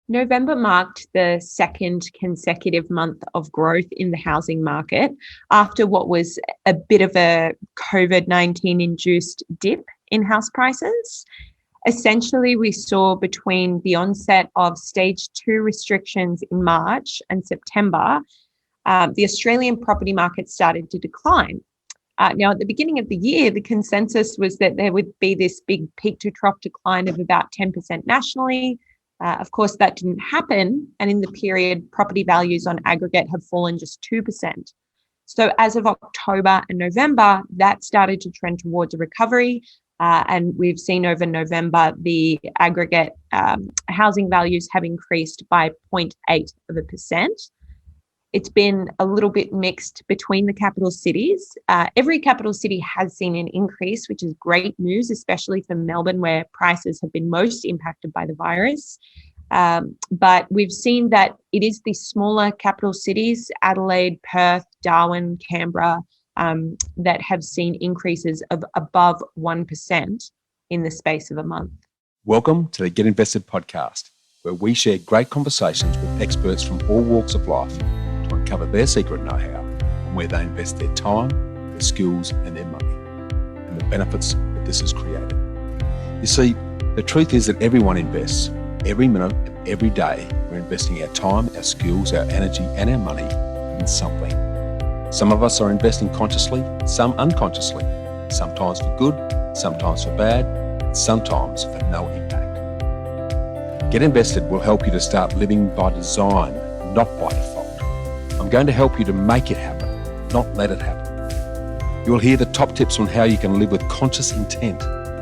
November marked the second consecutive month of growth in the housing market after what was a bit of a COVID-19 induced dip in house prices. Essentially, we saw between the onset of stage 2 restrictions in March and September, the Australian property market started to decline. Now, at the beginning of the year, the consensus was that there would be this big peak to trough decline of about 10% nationally. Of course, that didn't happen. And in the period, property values on aggregate have fallen just 2%. So as of October and November, that started to trend towards a recovery. And we've seen over November, the aggregate housing values have increased by 0.8%. It's been a little bit mixed between the capital cities. Every capital city has seen an increase, which is great news, especially for Melbourne, where prices have been most impacted by the virus. But we've seen that it is the smaller capital cities, Adelaide, Perth, Darwin, Canberra, that have seen increases of above 1% in the space of a month. Welcome to the Get Invested podcast, where we share great conversations with experts from all walks of life to uncover their secret know-how and where they invest their time, their skills and their money, and the benefits that this has created. You see, the truth is that everyone invests. Every minute of every day, we're investing our time, our skills, our energy and our money in something. Some of us are investing consciously, some unconsciously, sometimes for good, sometimes for bad, and sometimes for no impact. Get Invested will help you to start living by design, not by default. I'm going to help you to make it happen, not let it happen. You'll hear the top tips on how you can live with conscious intent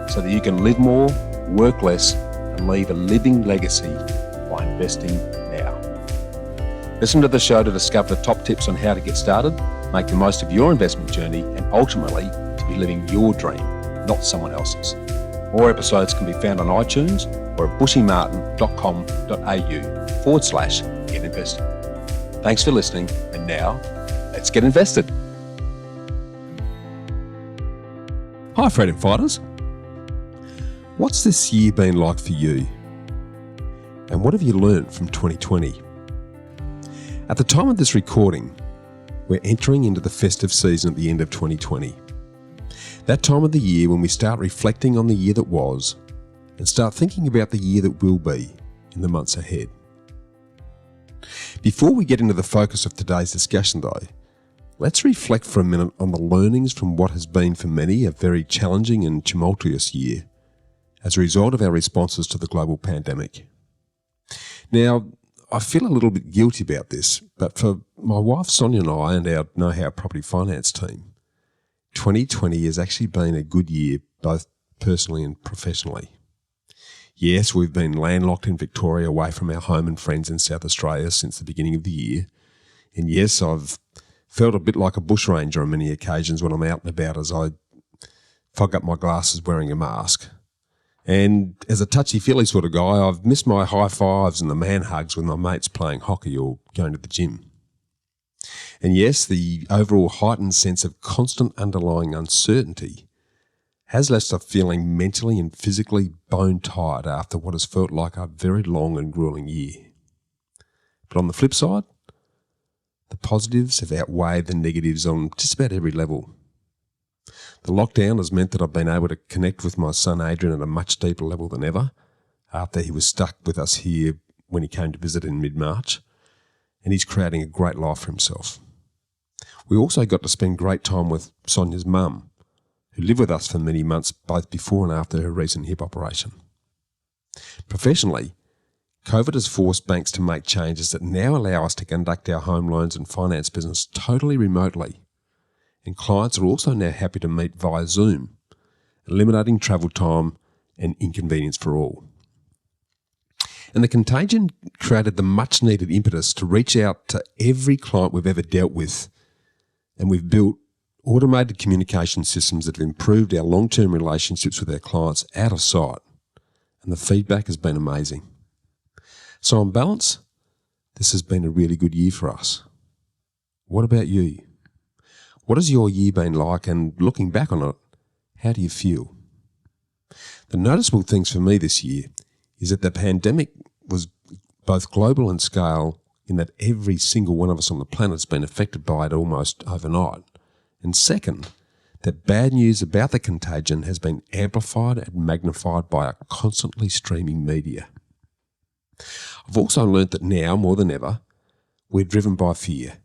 so that you can live more, work less, and leave a living legacy by investing now. Listen to the show to discover the top tips on how to get started, make the most of your investment journey, and ultimately to be living your dream, not someone else's. More episodes can be found on iTunes or at bushymartin.com.au/get invested. Thanks for listening, and now let's get invested. Hi, Freedom Fighters. What's this year been like for you? And what have you learnt from 2020? At the time of this recording, we're entering into the festive season at the end of 2020. That time of the year when we start reflecting on the year that was and start thinking about the year that will be in the months ahead. Before we get into the focus of today's discussion though, let's reflect for a minute on the learnings from what has been for many a very challenging and tumultuous year as a result of our responses to the global pandemic. Now, I feel a little bit guilty about this, but for my wife Sonia and I and our know-how property finance team, 2020 has actually been a good year, both personally and professionally. Yes, we've been landlocked in Victoria away from our home and friends in South Australia since the beginning of the year. And yes, I've felt a bit like a bushranger on many occasions when I'm out and about as I fog up my glasses wearing a mask. And as a touchy-feely sort of guy, I've missed my high fives and the man hugs with my mates playing hockey or going to the gym. And yes, the overall heightened sense of constant underlying uncertainty has left us feeling mentally and physically bone-tired after what has felt like a very long and grueling year. But on the flip side, the positives have outweighed the negatives on just about every level. The lockdown has meant that I've been able to connect with my son Adrian at a much deeper level than ever after he was stuck with us here when he came to visit in mid-March, and he's creating a great life for himself. We also got to spend great time with Sonia's mum, who lived with us for many months both before and after her recent hip operation. Professionally, COVID has forced banks to make changes that now allow us to conduct our home loans and finance business totally remotely. And clients are also now happy to meet via Zoom, eliminating travel time and inconvenience for all. And the contagion created the much needed impetus to reach out to every client we've ever dealt with. And we've built automated communication systems that have improved our long-term relationships with our clients out of sight. And the feedback has been amazing. So on balance, this has been a really good year for us. What about you? What has your year been like, and looking back on it, how do you feel? The noticeable things for me this year is that the pandemic was both global and scale, in that every single one of us on the planet has been affected by it almost overnight. And second, that bad news about the contagion has been amplified and magnified by a constantly streaming media. I've also learnt that now, more than ever, we're driven by fear.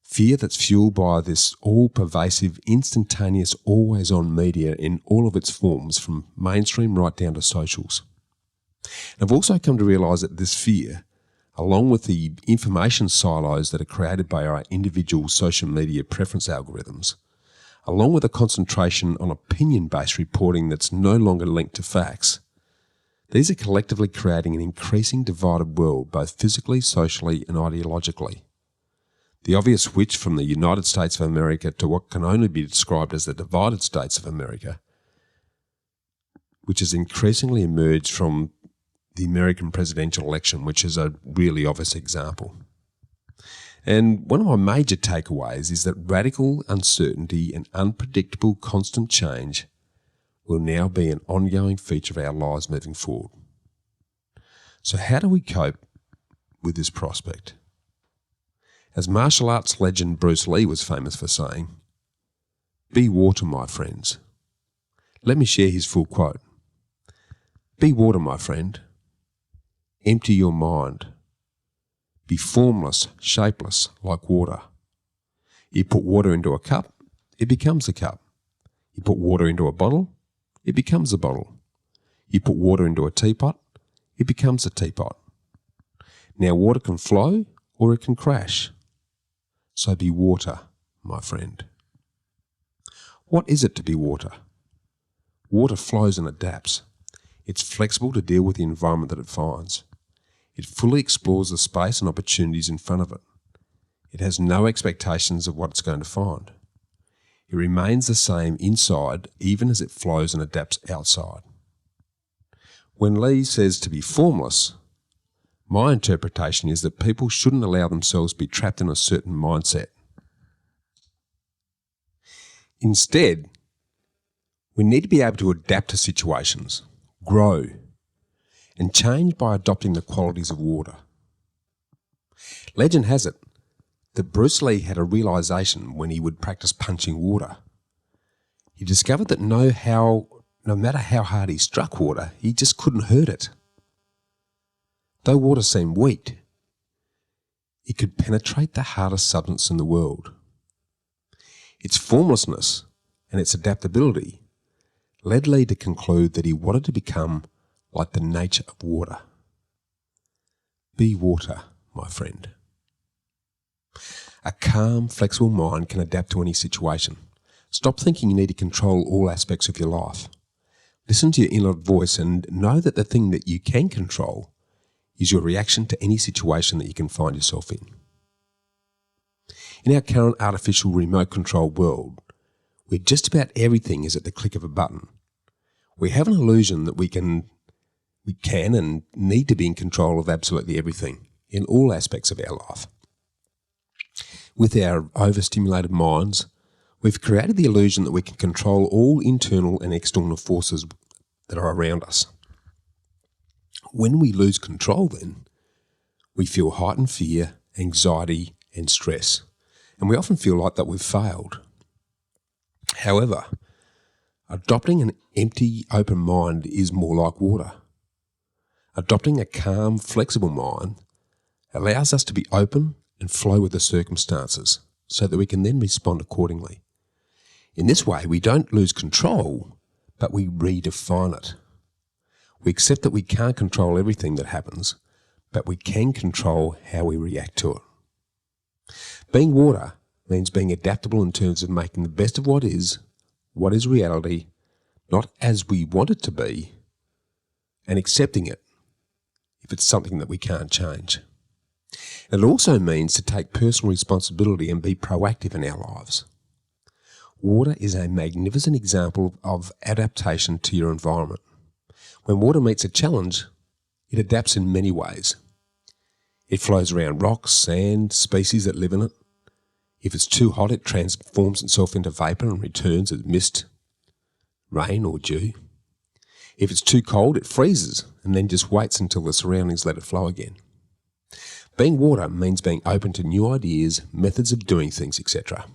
Fear that's fueled by this all-pervasive, instantaneous, always-on media in all of its forms, from mainstream right down to socials. And I've also come to realise that this fear, along with the information silos that are created by our individual social media preference algorithms, along with a concentration on opinion-based reporting that's no longer linked to facts, these are collectively creating an increasing divided world, both physically, socially and ideologically. The obvious switch from the United States of America to what can only be described as the divided states of America, which has increasingly emerged from the American presidential election, which is a really obvious example. And one of my major takeaways is that radical uncertainty and unpredictable constant change will now be an ongoing feature of our lives moving forward. So how do we cope with this prospect? As martial arts legend Bruce Lee was famous for saying, "Be water, my friends." Let me share his full quote. "Be water, my friend. Empty your mind. Be formless, shapeless, like water. You put water into a cup, it becomes a cup. You put water into a bottle, it becomes a bottle. You put water into a teapot, it becomes a teapot. Now water can flow or it can crash. So be water, my friend." What is it to be water? Water flows and adapts. It's flexible to deal with the environment that it finds. It fully explores the space and opportunities in front of it. It has no expectations of what it's going to find. It remains the same inside even as it flows and adapts outside. When Lee says to be formless, my interpretation is that people shouldn't allow themselves to be trapped in a certain mindset. Instead, we need to be able to adapt to situations, grow, and change by adopting the qualities of water. Legend has it that Bruce Lee had a realisation when he would practice punching water. He discovered that no matter how hard he struck water, he just couldn't hurt it. Though water seemed weak, it could penetrate the hardest substance in the world. Its formlessness and its adaptability led Lee to conclude that he wanted to become like the nature of water. Be water, my friend. A calm, flexible mind can adapt to any situation. Stop thinking you need to control all aspects of your life. Listen to your inner voice and know that the thing that you can control is your reaction to any situation that you can find yourself in. In our current artificial remote control world, where just about everything is at the click of a button, we have an illusion that we can and need to be in control of absolutely everything in all aspects of our life. With our overstimulated minds, we've created the illusion that we can control all internal and external forces that are around us. When we lose control then, we feel heightened fear, anxiety and stress, and we often feel like that we've failed. However, adopting an empty, open mind is more like water. Adopting a calm, flexible mind allows us to be open and flow with the circumstances so that we can then respond accordingly. In this way, we don't lose control, but we redefine it. We accept that we can't control everything that happens, but we can control how we react to it. Being water means being adaptable in terms of making the best of what is reality, not as we want it to be, and accepting it if it's something that we can't change. It also means to take personal responsibility and be proactive in our lives. Water is a magnificent example of adaptation to your environment. When water meets a challenge, it adapts in many ways. It flows around rocks, sand, species that live in it. If it's too hot, it transforms itself into vapour and returns as mist, rain or dew. If it's too cold, it freezes and then just waits until the surroundings let it flow again. Being water means being open to new ideas, methods of doing things, etc.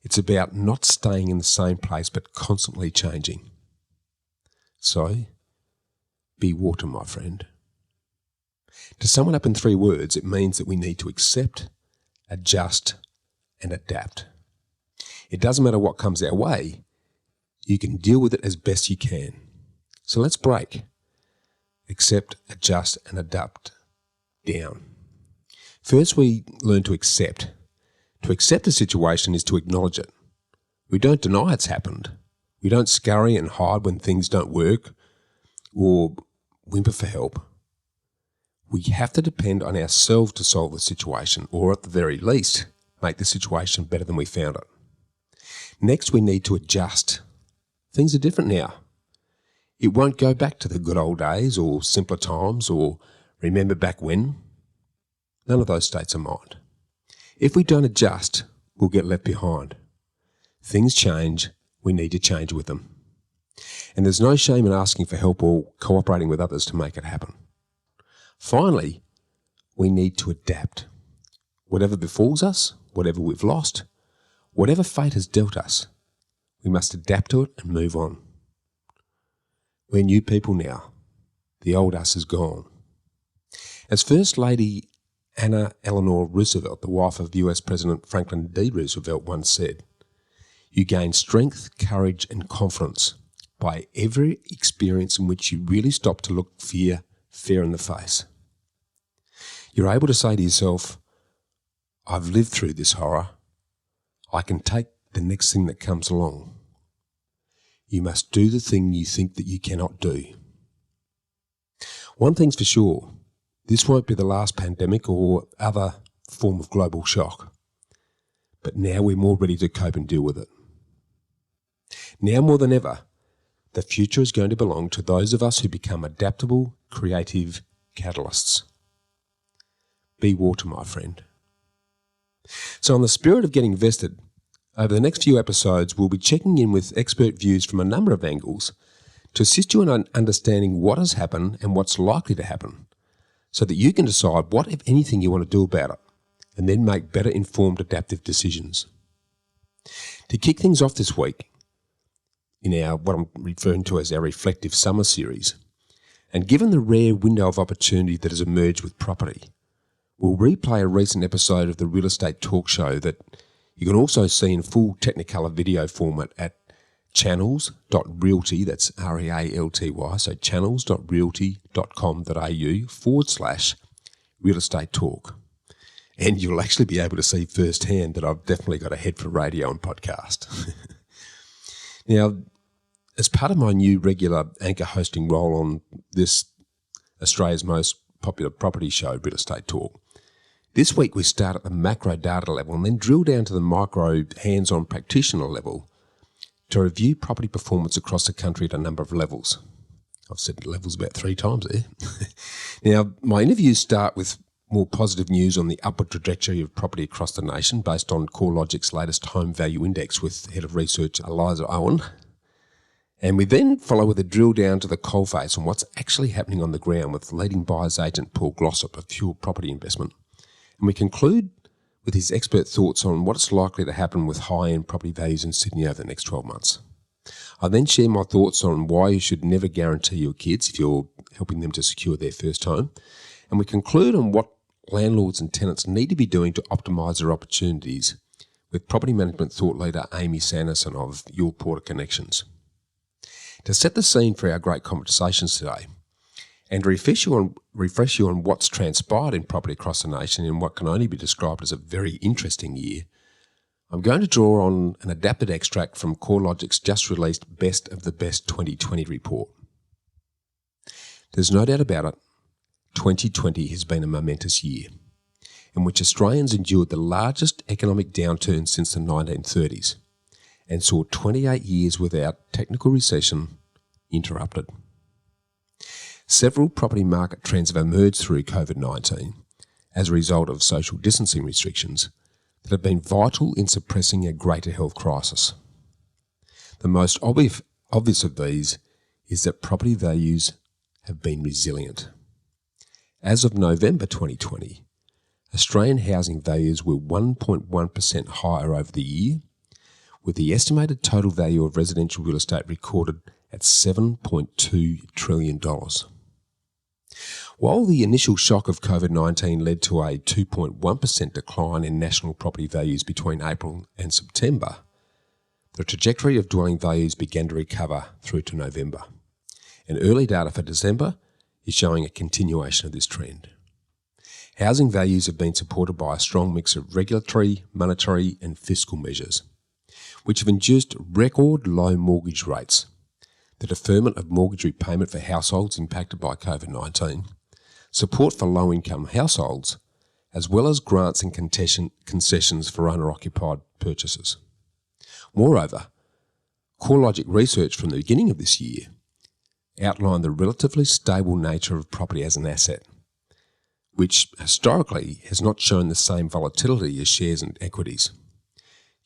It's about not staying in the same place but constantly changing. So, be water, my friend. To sum it up in 3 words, it means that we need to accept, adjust, and adapt. It doesn't matter what comes our way, you can deal with it as best you can. So let's break. Accept, adjust, and adapt. Down. First, we learn to accept. To accept a situation is to acknowledge it. We don't deny it's happened. We don't scurry and hide when things don't work or whimper for help. We have to depend on ourselves to solve the situation, or at the very least, make the situation better than we found it. Next, we need to adjust. Things are different now. It won't go back to the good old days or simpler times or remember back when. None of those states of mind. If we don't adjust, we'll get left behind. Things change, we need to change with them. And there's no shame in asking for help or cooperating with others to make it happen. Finally, we need to adapt. Whatever befalls us, whatever we've lost, whatever fate has dealt us, we must adapt to it and move on. We're new people now. The old us is gone. As First Lady Anna Eleanor Roosevelt, the wife of US President Franklin D. Roosevelt, once said, "You gain strength, courage, and confidence by every experience in which you really stop to look fear fair in the face." You're able to say to yourself, "I've lived through this horror. I can take the next thing that comes along." You must do the thing you think that you cannot do. One thing's for sure, this won't be the last pandemic or other form of global shock. But now we're more ready to cope and deal with it. Now more than ever, the future is going to belong to those of us who become adaptable, creative catalysts. Be water, my friend. So in the spirit of getting vested, over the next few episodes, we'll be checking in with expert views from a number of angles to assist you in understanding what has happened and what's likely to happen, so that you can decide what, if anything, you want to do about it, and then make better informed adaptive decisions. To kick things off this week, in our what I'm referring to as our reflective summer series, and given the rare window of opportunity that has emerged with property, we'll replay a recent episode of the Real Estate Talk show that you can also see in full Technicolor video format at channels.realty, that's REALTY, so channels.realty.com.au/real estate talk. And you'll actually be able to see firsthand that I've definitely got a head for radio and podcast. Now, as part of my new regular anchor hosting role on this Australia's most popular property show, Real Estate Talk, this week we start at the macro data level and then drill down to the micro hands-on practitioner level to review property performance across the country at a number of levels. I've said levels about 3 times there. Now, my interviews start with more positive news on the upward trajectory of property across the nation based on CoreLogic's latest Home Value Index with Head of Research Eliza Owen. And we then follow with a drill down to the coalface on what's actually happening on the ground with leading buyer's agent Paul Glossop of Pure Property Investment. And we conclude with his expert thoughts on what is likely to happen with high-end property values in Sydney over the next 12 months. I then share my thoughts on why you should never guarantee your kids if you're helping them to secure their first home. And we conclude on what landlords and tenants need to be doing to optimise their opportunities with property management thought leader Amy Sanderson of Your Porter Connections. To set the scene for our great conversations today, and to refresh you on what's transpired in property across the nation in what can only be described as a very interesting year, I'm going to draw on an adapted extract from CoreLogic's just released Best of the Best 2020 report. There's no doubt about it, 2020 has been a momentous year, in which Australians endured the largest economic downturn since the 1930s and saw 28 years without technical recession interrupted. Several property market trends have emerged through COVID-19 as a result of social distancing restrictions that have been vital in suppressing a greater health crisis. The most obvious of these is that property values have been resilient. As of November 2020, Australian housing values were 1.1% higher over the year, with the estimated total value of residential real estate recorded at $7.2 trillion. While the initial shock of COVID-19 led to a 2.1% decline in national property values between April and September, the trajectory of dwelling values began to recover through to November, and early data for December is showing a continuation of this trend. Housing values have been supported by a strong mix of regulatory, monetary and fiscal measures, which have induced record low mortgage rates, the deferment of mortgage repayment for households impacted by COVID-19, support for low-income households, as well as grants and concessions for owner-occupied purchases. Moreover, CoreLogic research from the beginning of this year outlined the relatively stable nature of property as an asset, which historically has not shown the same volatility as shares and equities,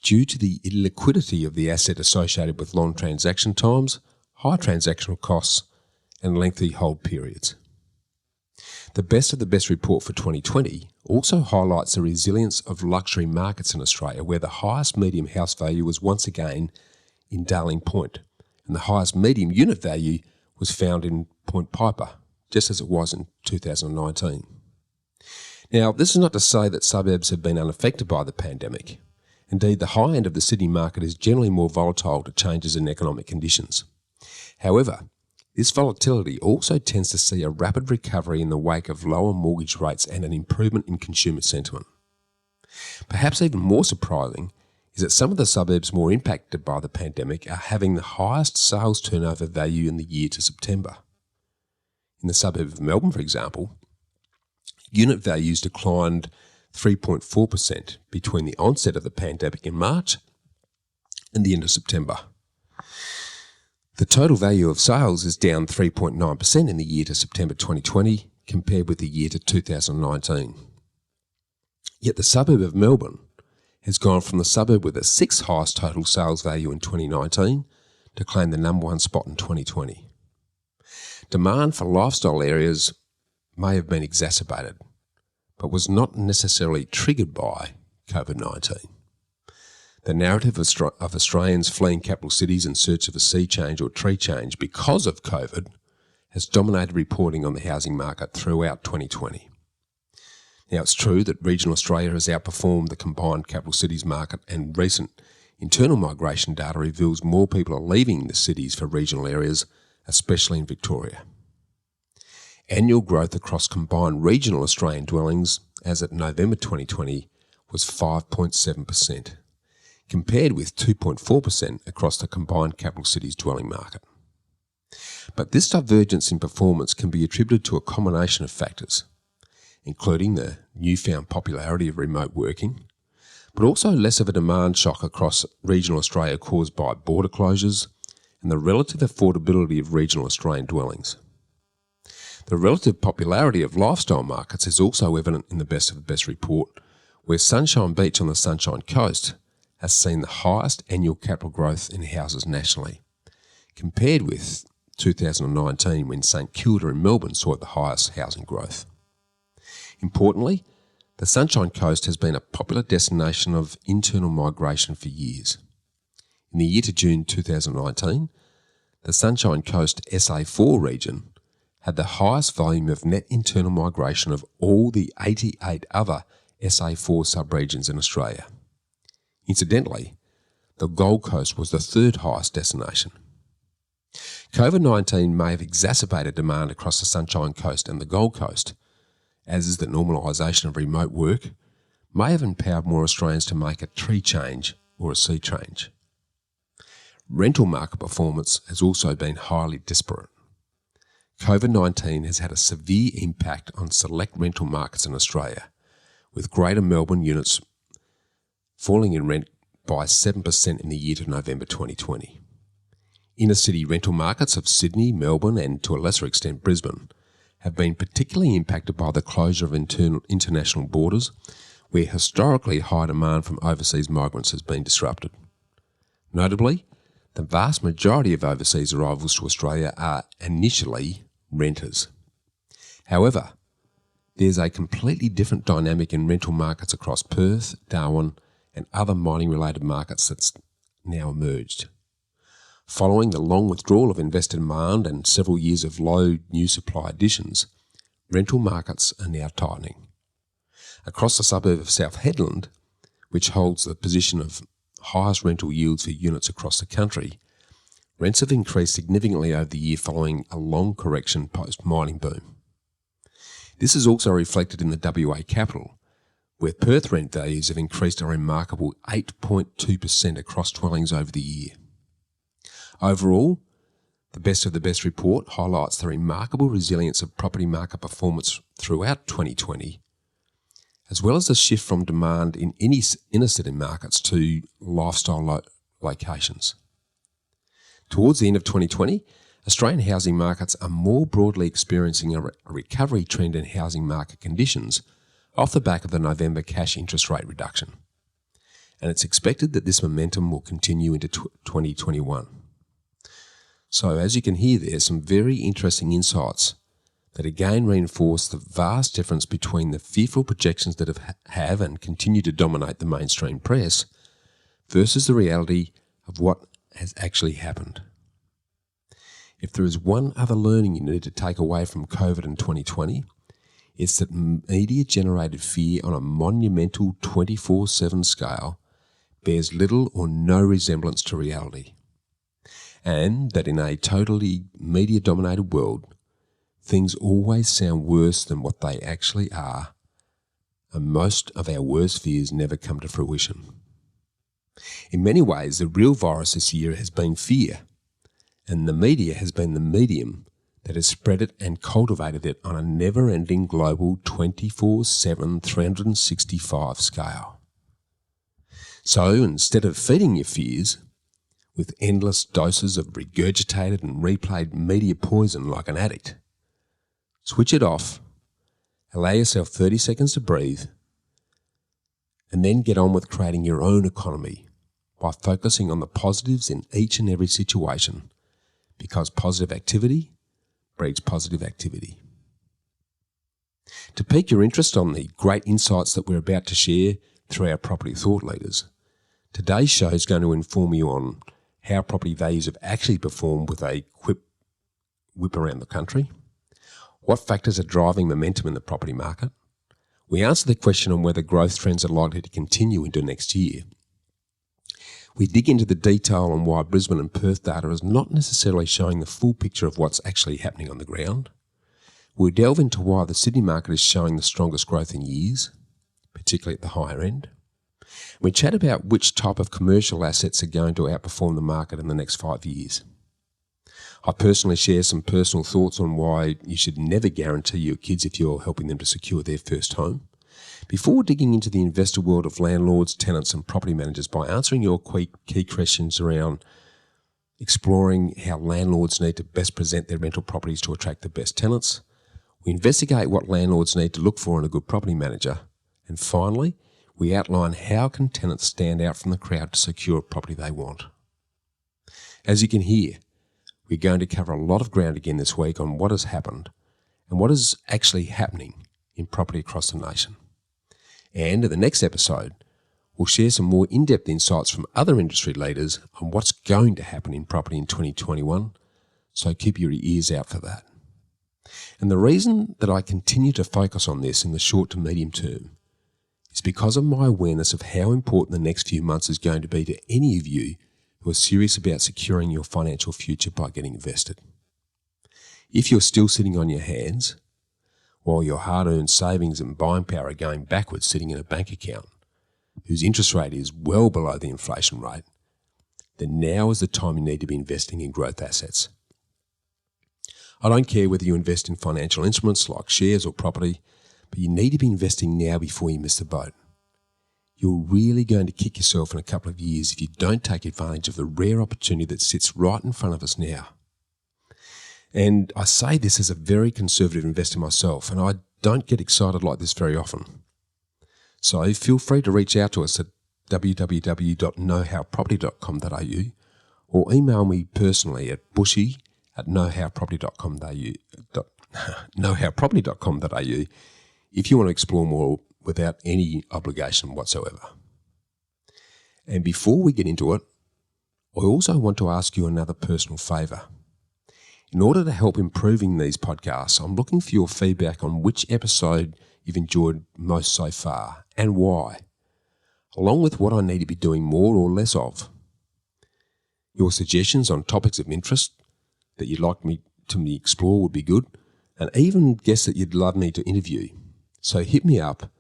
due to the illiquidity of the asset associated with long transaction times, high transactional costs, and lengthy hold periods. The Best of the Best report for 2020 also highlights the resilience of luxury markets in Australia, where the highest medium house value was once again in Darling Point, and the highest medium unit value was found in Point Piper, just as it was in 2019. Now, this is not to say that suburbs have been unaffected by the pandemic. Indeed, the high end of the Sydney market is generally more volatile to changes in economic conditions. However, this volatility also tends to see a rapid recovery in the wake of lower mortgage rates and an improvement in consumer sentiment. Perhaps even more surprising is that some of the suburbs more impacted by the pandemic are having the highest sales turnover value in the year to September. In the suburb of Melbourne, for example, unit values declined 3.4% between the onset of the pandemic in March and the end of September. The total value of sales is down 3.9% in the year to September 2020 compared with the year to 2019. Yet the suburb of Melbourne has gone from the suburb with the sixth highest total sales value in 2019 to claim the number one spot in 2020. Demand for lifestyle areas may have been exacerbated, but was not necessarily triggered by COVID-19. The narrative of Australians fleeing capital cities in search of a sea change or tree change because of COVID has dominated reporting on the housing market throughout 2020. Now, it's true that regional Australia has outperformed the combined capital cities market, and recent internal migration data reveals more people are leaving the cities for regional areas, especially in Victoria. Annual growth across combined regional Australian dwellings as at November 2020 was 5.7%, compared with 2.4% across the combined capital cities dwelling market. But this divergence in performance can be attributed to a combination of factors, including the newfound popularity of remote working, but also less of a demand shock across regional Australia caused by border closures and the relative affordability of regional Australian dwellings. The relative popularity of lifestyle markets is also evident in the Best of the Best report, where Sunshine Beach on the Sunshine Coast has seen the highest annual capital growth in houses nationally, compared with 2019 when St Kilda in Melbourne saw the highest housing growth. Importantly, the Sunshine Coast has been a popular destination of internal migration for years. In the year to June 2019, the Sunshine Coast SA4 region had the highest volume of net internal migration of all the 88 other SA4 sub-regions in Australia. Incidentally, the Gold Coast was the third highest destination. COVID-19 may have exacerbated demand across the Sunshine Coast and the Gold Coast, as is the normalisation of remote work, may have empowered more Australians to make a tree change or a sea change. Rental market performance has also been highly disparate. COVID-19 has had a severe impact on select rental markets in Australia, with Greater Melbourne units falling in rent by 7% in the year to November 2020. Inner city rental markets of Sydney, Melbourne and to a lesser extent Brisbane have been particularly impacted by the closure of international borders, where historically high demand from overseas migrants has been disrupted. Notably, the the vast majority of overseas arrivals to Australia are initially renters. However, there's a completely different dynamic in rental markets across Perth, Darwin, and other mining-related markets that's now emerged. Following the long withdrawal of investor demand and several years of low new supply additions, rental markets are now tightening. Across the suburb of South Headland, which holds the position of highest rental yields for units across the country, rents have increased significantly over the year following a long correction post-mining boom. This is also reflected in the WA capital, where Perth rent values have increased a remarkable 8.2% across dwellings over the year. Overall, the Best of the Best report highlights the remarkable resilience of property market performance throughout 2020, as well as the shift from demand in any inner-city markets to lifestyle locations. Towards the end of 2020, Australian housing markets are more broadly experiencing a recovery trend in housing market conditions off the back of the November cash interest rate reduction. And it's expected that this momentum will continue into 2021. So as you can hear, there's some very interesting insights that again reinforce the vast difference between the fearful projections that have and continue to dominate the mainstream press versus the reality of what has actually happened. If there is one other learning you need to take away from COVID in 2020, it's that media-generated fear on a monumental 24/7 scale bears little or no resemblance to reality, and that in a totally media-dominated world, things always sound worse than what they actually are, and most of our worst fears never come to fruition. In many ways, the real virus this year has been fear, and the media has been the medium that has spread it and cultivated it on a never-ending global 24/7, 365 scale. So instead of feeding your fears with endless doses of regurgitated and replayed media poison like an addict, switch it off, allow yourself 30 seconds to breathe, and then get on with creating your own economy by focusing on the positives in each and every situation, because positive activity breeds positive activity. To pique your interest on the great insights that we're about to share through our property thought leaders, today's show is going to inform you on how property values have actually performed with a whip around the country, what factors are driving momentum in the property market. We answer the question on whether growth trends are likely to continue into next year. We dig into the detail on why Brisbane and Perth data is not necessarily showing the full picture of what's actually happening on the ground. We delve into why the Sydney market is showing the strongest growth in years, particularly at the higher end. We chat about which type of commercial assets are going to outperform the market in the next 5 years. I personally share some personal thoughts on why you should never guarantee your kids if you're helping them to secure their first home, before digging into the investor world of landlords, tenants and property managers by answering your key questions around exploring how landlords need to best present their rental properties to attract the best tenants. We investigate what landlords need to look for in a good property manager. And finally, we outline how can tenants stand out from the crowd to secure a property they want. As you can hear, we're going to cover a lot of ground again this week on what has happened and what is actually happening in property across the nation. And in the next episode, we'll share some more in-depth insights from other industry leaders on what's going to happen in property in 2021, so keep your ears out for that. And the reason that I continue to focus on this in the short to medium term is because of my awareness of how important the next few months is going to be to any of you who are serious about securing your financial future by getting invested. If you're still sitting on your hands, while your hard-earned savings and buying power are going backwards sitting in a bank account, whose interest rate is well below the inflation rate, then now is the time you need to be investing in growth assets. I don't care whether you invest in financial instruments like shares or property, but you need to be investing now before you miss the boat. You're really going to kick yourself in a couple of years if you don't take advantage of the rare opportunity that sits right in front of us now. And I say this as a very conservative investor myself, and I don't get excited like this very often. So feel free to reach out to us at www.knowhowproperty.com.au or email me personally at bushy@knowhowproperty.com.au if you want to explore more without any obligation whatsoever. And before we get into it, I also want to ask you another personal favour. In order to help improving these podcasts, I'm looking for your feedback on which episode you've enjoyed most so far and why, along with what I need to be doing more or less of. Your suggestions on topics of interest that you'd like me to explore would be good, and even guests that you'd love me to interview. So hit me up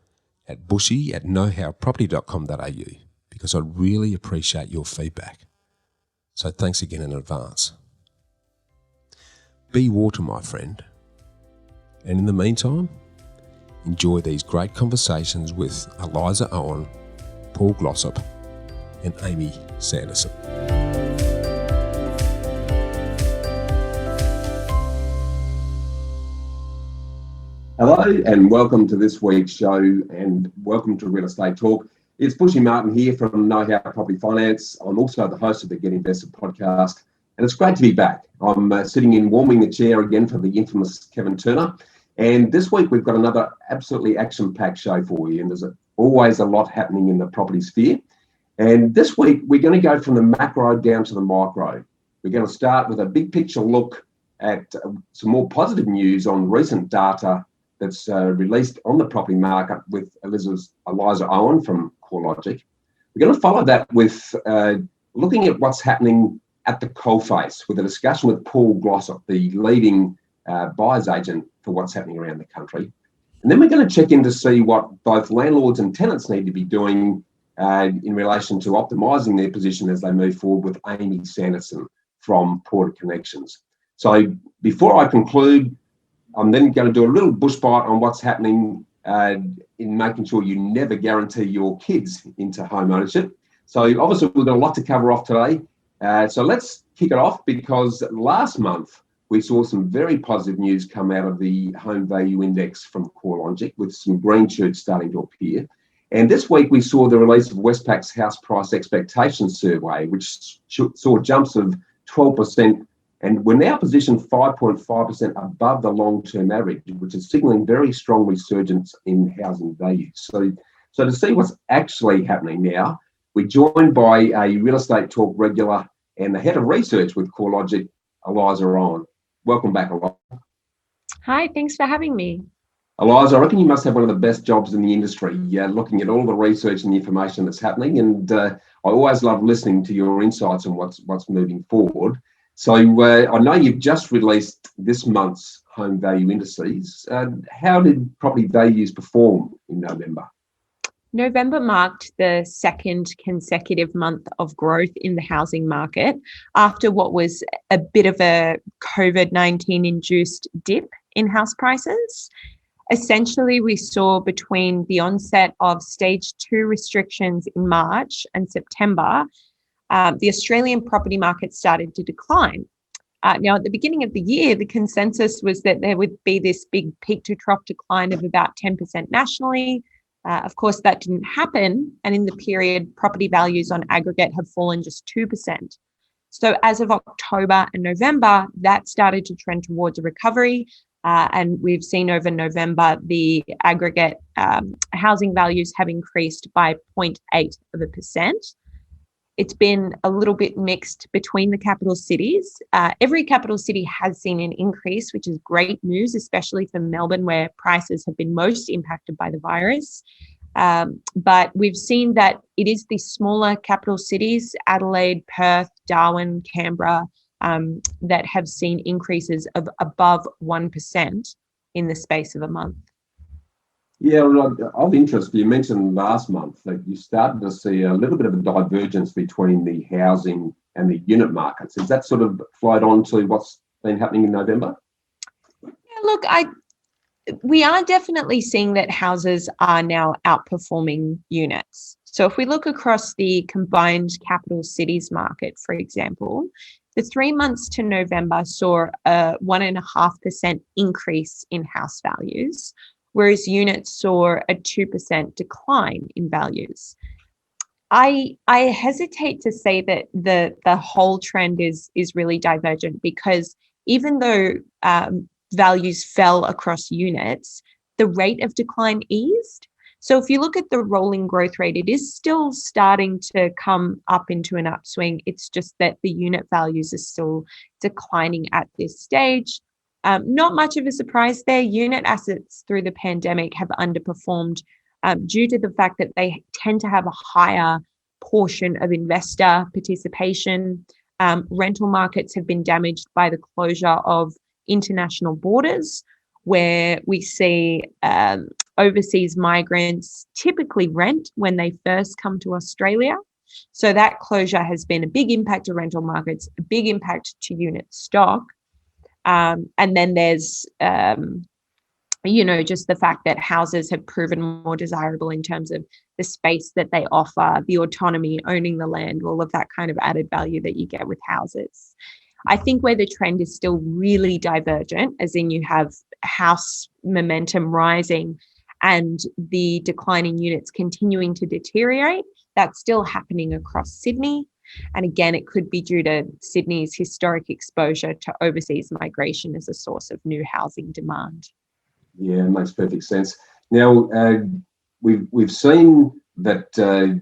at bushy@knowhowproperty.com.au because I'd really appreciate your feedback. So thanks again in advance. Be water, my friend. And in the meantime, enjoy these great conversations with Eliza Owen, Paul Glossop, and Amy Sanderson. Hello and welcome to this week's show and welcome to Real Estate Talk. It's Bushy Martin here from Know How Property Finance. I'm also the host of the Get Invested podcast and it's great to be back. I'm sitting in warming the chair again for the infamous Kevin Turner. And this week we've got another absolutely action-packed show for you and there's always a lot happening in the property sphere. And this week we're going to go from the macro down to the micro. We're going to start with a big picture look at some more positive news on recent data that's released on the property market with Eliza Owen from CoreLogic. We're going to follow that with looking at what's happening at the coalface with a discussion with Paul Glossop, the leading buyer's agent for what's happening around the country. And then we're going to check in to see what both landlords and tenants need to be doing in relation to optimising their position as they move forward with Amy Sanderson from Porter Connections. So before I conclude, I'm then going to do a little bush bite on what's happening in making sure you never guarantee your kids into home ownership. So obviously we've got a lot to cover off today. So let's kick it off because last month we saw some very positive news come out of the home value index from CoreLogic with some green shoots starting to appear. And this week we saw the release of Westpac's house price expectations survey, which saw jumps of 12%. And we're now positioned 5.5% above the long-term average, which is signalling very strong resurgence in housing values. So to see what's actually happening now, we're joined by a Real Estate Talk regular and the head of research with CoreLogic, Eliza Owen. Welcome back, Eliza. Hi, thanks for having me. Eliza, I reckon you must have one of the best jobs in the industry, looking at all the research and the information that's happening. And I always love listening to your insights on what's moving forward. So I know you've just released this month's home value indices. How did property values perform in November? November marked the second consecutive month of growth in the housing market after what was a bit of a COVID-19 induced dip in house prices. Essentially, we saw between the onset of stage 2 restrictions in March and September, the Australian property market started to decline. Now, at the beginning of the year, the consensus was that there would be this big peak to trough decline of about 10% nationally. Of course, that didn't happen. And in the period, property values on aggregate have fallen just 2%. So as of October and November, that started to trend towards a recovery. And we've seen over November, the aggregate housing values have increased by 0.8%. It's been a little bit mixed between the capital cities. Every capital city has seen an increase, which is great news, especially for Melbourne, where prices have been most impacted by the virus. But we've seen that it is the smaller capital cities, Adelaide, Perth, Darwin, Canberra, that have seen increases of above 1% in the space of a month. Yeah, of interest, you mentioned last month that you started to see a little bit of a divergence between the housing and the unit markets. Has that sort of flowed on to what's been happening in November? Yeah, look, we are definitely seeing that houses are now outperforming units. So if we look across the combined capital cities market, for example, the 3 months to November saw a 1.5% increase in house values, whereas units saw a 2% decline in values. I hesitate to say that the whole trend is really divergent, because even though values fell across units, the rate of decline eased. So if you look at the rolling growth rate, it is still starting to come up into an upswing. It's just that the unit values are still declining at this stage. Not much of a surprise there. Unit assets through the pandemic have underperformed due to the fact that they tend to have a higher portion of investor participation. Rental markets have been damaged by the closure of international borders, where we see overseas migrants typically rent when they first come to Australia. So that closure has been a big impact to rental markets, a big impact to unit stock. And then there's just the fact that houses have proven more desirable in terms of the space that they offer, the autonomy, owning the land, all of that kind of added value that you get with houses. I think where the trend is still really divergent, as in you have house momentum rising and the declining units continuing to deteriorate, that's still happening across Sydney. And again, it could be due to Sydney's historic exposure to overseas migration as a source of new housing demand. Yeah, it makes perfect sense. Now, we've seen that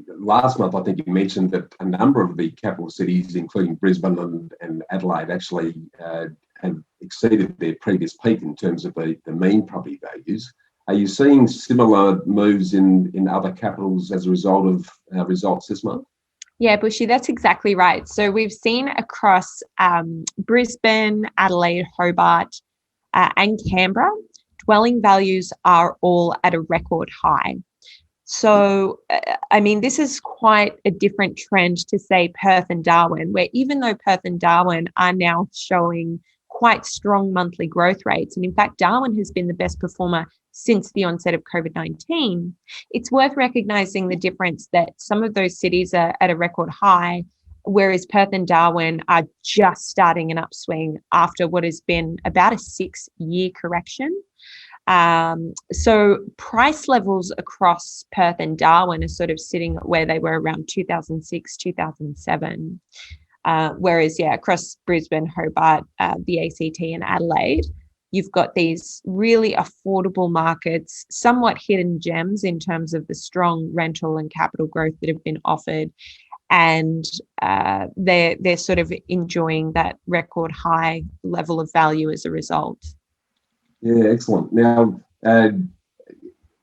last month, I think you mentioned that a number of the capital cities, including Brisbane and Adelaide, actually have exceeded their previous peak in terms of the mean property values. Are you seeing similar moves in other capitals as a result of results this month? Yeah, Bushy, that's exactly right. So we've seen across Brisbane, Adelaide, Hobart, and Canberra, dwelling values are all at a record high. So, this is quite a different trend to, say, Perth and Darwin, where even though Perth and Darwin are now showing quite strong monthly growth rates, and in fact, Darwin has been the best performer since the onset of COVID-19, it's worth recognizing the difference that some of those cities are at a record high, whereas Perth and Darwin are just starting an upswing after what has been about a 6-year correction. So price levels across Perth and Darwin are sort of sitting at where they were around 2006, 2007. Whereas, across Brisbane, Hobart, the ACT and Adelaide, you've got these really affordable markets, somewhat hidden gems in terms of the strong rental and capital growth that have been offered. And they're sort of enjoying that record high level of value as a result. Yeah, excellent. Now,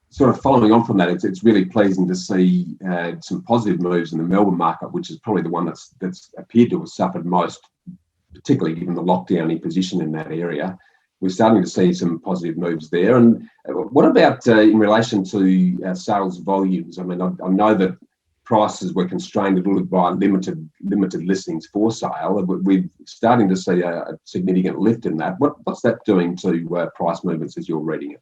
sort of following on from that, it's really pleasing to see some positive moves in the Melbourne market, which is probably the one that's appeared to have suffered most, particularly given the lockdown position in that area. We're starting to see some positive moves there. And what about in relation to sales volumes? I mean, I know that prices were constrained a little bit by limited listings for sale. We're starting to see a significant lift in that. What's that doing to price movements as you're reading it?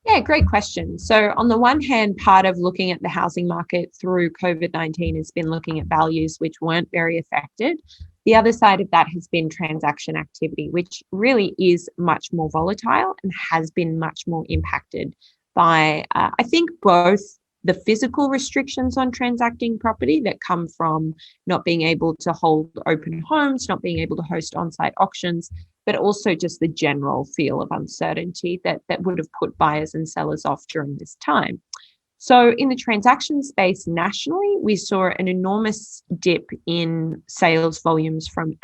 Yeah, great question. So on the one hand, part of looking at the housing market through COVID-19 has been looking at values which weren't very affected. The other side of that has been transaction activity, which really is much more volatile and has been much more impacted by, I think, both the physical restrictions on transacting property that come from not being able to hold open homes, not being able to host on-site auctions, but also just the general feel of uncertainty that would have put buyers and sellers off during this time. So in the transaction space nationally, we saw an enormous dip in sales volumes from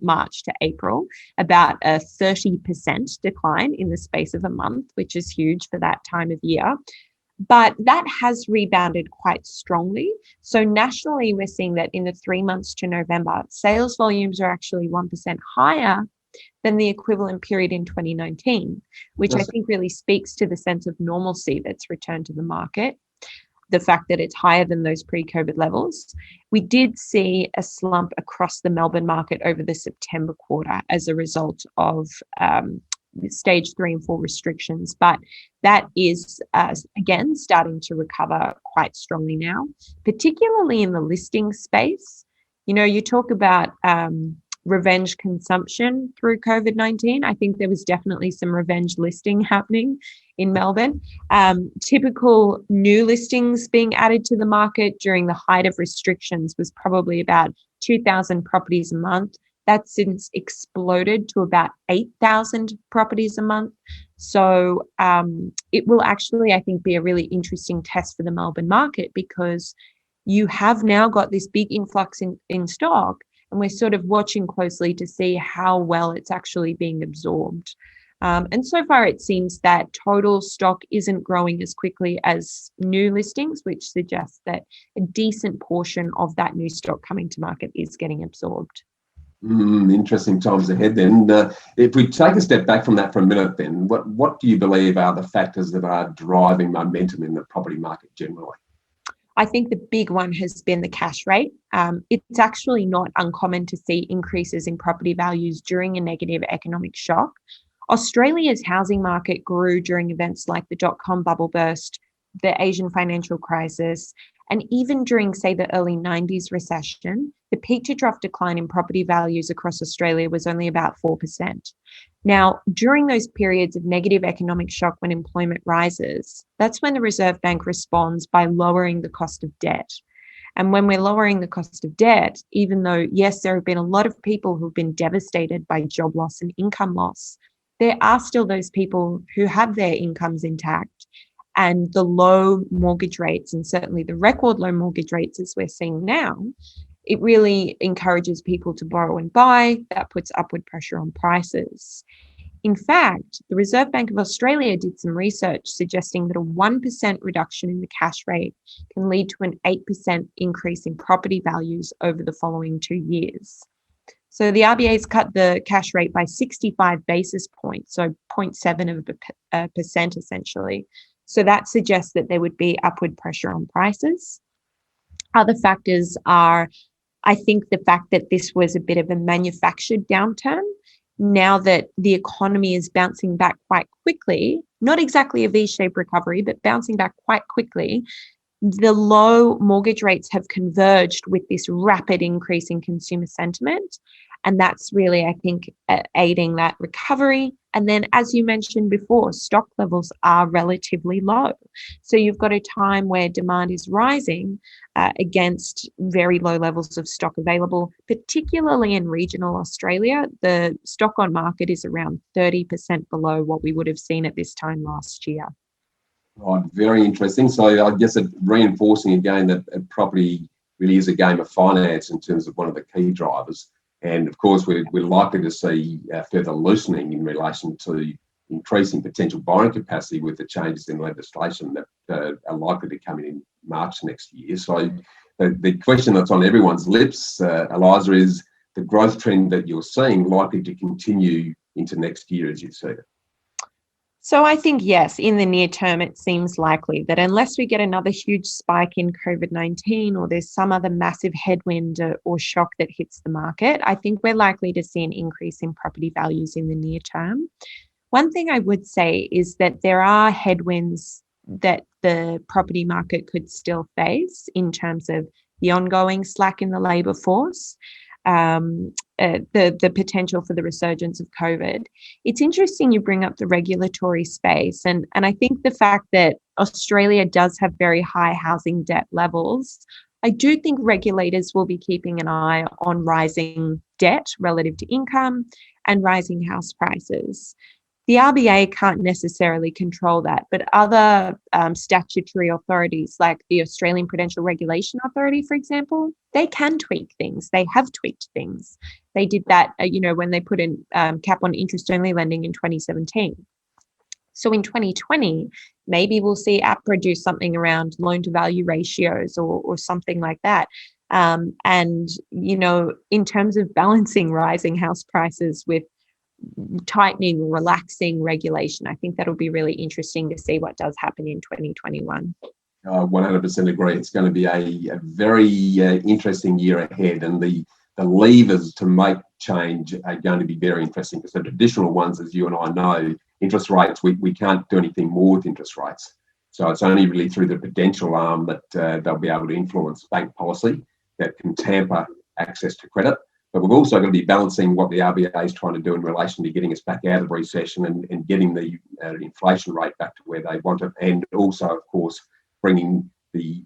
March to April, about a 30% decline in the space of a month, which is huge for that time of year. But that has rebounded quite strongly. So nationally, we're seeing that in the 3 months to November, sales volumes are actually 1% higher than the equivalent period in 2019, which I think really speaks to the sense of normalcy that's returned to the market, the fact that it's higher than those pre-COVID levels. We did see a slump across the Melbourne market over the September quarter as a result of stage 3 and 4 restrictions, but that is again starting to recover quite strongly now, particularly in the listing space. You talk about revenge consumption through COVID-19. I think there was definitely some revenge listing happening in Melbourne. Typical new listings being added to the market during the height of restrictions was probably about 2,000 properties a month. That's since exploded to about 8,000 properties a month. So it will actually, I think, be a really interesting test for the Melbourne market, because you have now got this big influx in stock, and we're sort of watching closely to see how well it's actually being absorbed. And so far, it seems that total stock isn't growing as quickly as new listings, which suggests that a decent portion of that new stock coming to market is getting absorbed. Interesting times ahead then. If we take a step back from that for a minute then, what do you believe are the factors that are driving momentum in the property market generally? I think the big one has been the cash rate. It's actually not uncommon to see increases in property values during a negative economic shock. Australia's housing market grew during events like the dot-com bubble burst, the Asian financial crisis, and even during, say, the early 90s recession. The peak to trough decline in property values across Australia was only about 4%. Now, during those periods of negative economic shock when employment rises, that's when the Reserve Bank responds by lowering the cost of debt. And when we're lowering the cost of debt, even though, yes, there have been a lot of people who've been devastated by job loss and income loss, there are still those people who have their incomes intact. And the low mortgage rates, and certainly the record low mortgage rates as we're seeing now, it really encourages people to borrow and buy. That puts upward pressure on prices. In fact, the Reserve Bank of Australia did some research suggesting that a 1% reduction in the cash rate can lead to an 8% increase in property values over the following 2 years. So the RBA's cut the cash rate by 65 basis points, so 0.7% essentially. So that suggests that there would be upward pressure on prices. Other factors are, I think, the fact that this was a bit of a manufactured downturn. Now that the economy is bouncing back quite quickly, not exactly a V-shaped recovery, but bouncing back quite quickly, the low mortgage rates have converged with this rapid increase in consumer sentiment. And that's really, I think, aiding that recovery. And then, as you mentioned before, stock levels are relatively low. So you've got a time where demand is rising against very low levels of stock available, particularly in regional Australia. The stock on market is around 30% below what we would have seen at this time last year. Right, very interesting. So I guess reinforcing again that property really is a game of finance in terms of one of the key drivers. And of course, we're likely to see further loosening in relation to increasing potential borrowing capacity with the changes in legislation that are likely to come in March next year. So the question that's on everyone's lips, Eliza, is the growth trend that you're seeing likely to continue into next year as you see it? So I think, yes, in the near term, it seems likely that unless we get another huge spike in COVID-19 or there's some other massive headwind or shock that hits the market, I think we're likely to see an increase in property values in the near term. One thing I would say is that there are headwinds that the property market could still face in terms of the ongoing slack in the labour force, the potential for the resurgence of COVID. It's interesting you bring up the regulatory space. And I think the fact that Australia does have very high housing debt levels, I do think regulators will be keeping an eye on rising debt relative to income and rising house prices. The RBA can't necessarily control that, but other statutory authorities like the Australian Prudential Regulation Authority, for example, they can tweak things. They have tweaked things. They did that, when they put in cap on interest-only lending in 2017. So in 2020, maybe we'll see APRA do something around loan-to-value ratios or something like that. And, in terms of balancing rising house prices with tightening, relaxing regulation, I think that'll be really interesting to see what does happen in 2021. 100% agree. It's going to be a very interesting year ahead, and the levers to make change are going to be very interesting, because the traditional ones, as you and I know, interest rates, we can't do anything more with interest rates. So it's only really through the prudential arm that they'll be able to influence bank policy that can tamper access to credit. But we've also got to be balancing what the RBA is trying to do in relation to getting us back out of recession and getting the inflation rate back to where they want it, and also, of course, bringing the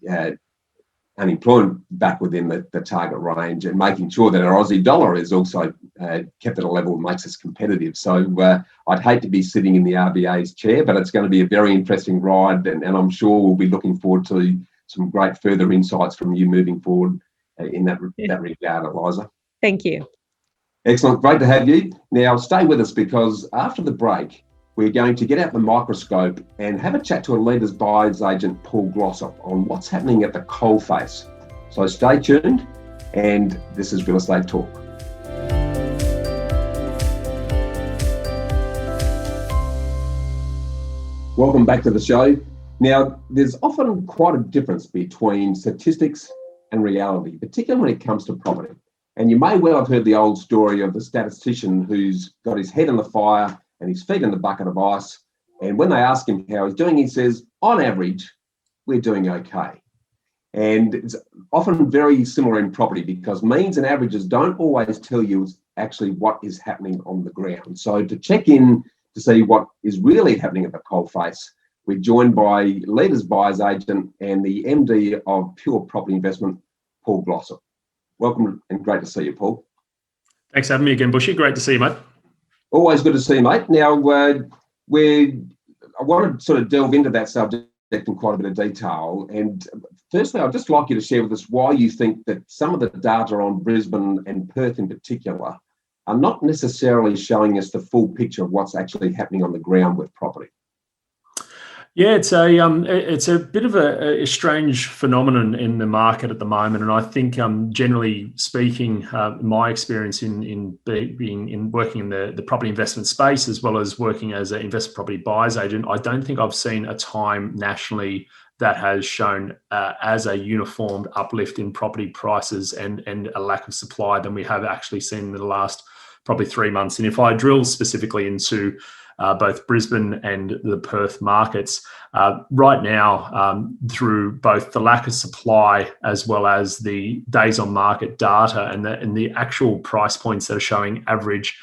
unemployment back within the target range, and making sure that our Aussie dollar is also kept at a level that makes us competitive. So I'd hate to be sitting in the RBA's chair, but it's going to be a very interesting ride, and I'm sure we'll be looking forward to some great further insights from you moving forward in that regard, Eliza. Thank you. Excellent. Great to have you. Now, stay with us, because after the break, we're going to get out the microscope and have a chat to a leaders buyers agent, Paul Glossop, on what's happening at the coalface. So stay tuned, and this is Real Estate Talk. Welcome back to the show. Now, there's often quite a difference between statistics and reality, particularly when it comes to property. And you may well have heard the old story of the statistician who's got his head in the fire and his feet in the bucket of ice. And when they ask him how he's doing, he says, on average, we're doing okay. And it's often very similar in property, because means and averages don't always tell you actually what is happening on the ground. So to check in to see what is really happening at the coalface, we're joined by Leaders Buyers Agent and the MD of Pure Property Investment, Paul Glossop. Welcome, and great to see you, Paul. Thanks for having me again, Bushy. Great to see you, mate. Always good to see you, mate. Now, I want to sort of delve into that subject in quite a bit of detail. And firstly, I'd just like you to share with us why you think that some of the data on Brisbane and Perth in particular are not necessarily showing us the full picture of what's actually happening on the ground with property. Yeah, it's a bit of a strange phenomenon in the market at the moment, and I think generally speaking, my experience in working in the property investment space, as well as working as an investment property buyers agent, I don't think I've seen a time nationally that has shown as a uniformed uplift in property prices and a lack of supply than we have actually seen in the last probably 3 months. And if I drill specifically into both Brisbane and the Perth markets, right now, through both the lack of supply as well as the days on market data and the actual price points that are showing average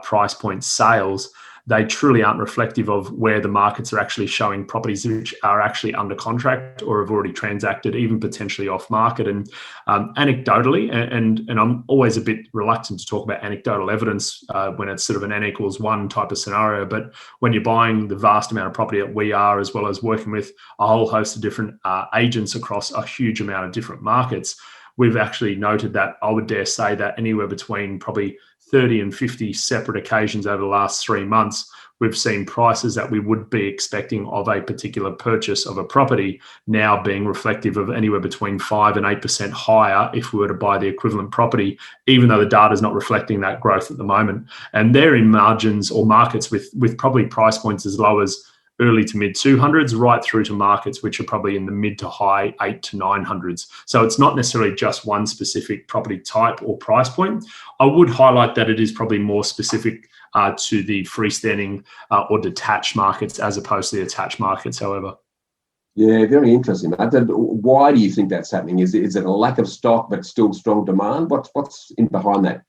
price point sales, they truly aren't reflective of where the markets are actually showing properties which are actually under contract or have already transacted, even potentially off market. And anecdotally, and I'm always a bit reluctant to talk about anecdotal evidence when it's sort of an N equals 1 type of scenario, but when you're buying the vast amount of property that we are, as well as working with a whole host of different agents across a huge amount of different markets, we've actually noted that I would dare say that anywhere between probably 30 and 50 separate occasions over the last 3 months, we've seen prices that we would be expecting of a particular purchase of a property now being reflective of anywhere between 5 and 8% higher if we were to buy the equivalent property, even though the data is not reflecting that growth at the moment. And they're in margins or markets with probably price points as low as early to mid 200s, right through to markets which are probably in the mid to high 8 to 900s. So it's not necessarily just one specific property type or price point. I would highlight that it is probably more specific to the freestanding or detached markets as opposed to the attached markets, however. Yeah, very interesting, mate. Why do you think that's happening? Is it a lack of stock but still strong demand? What's in behind that?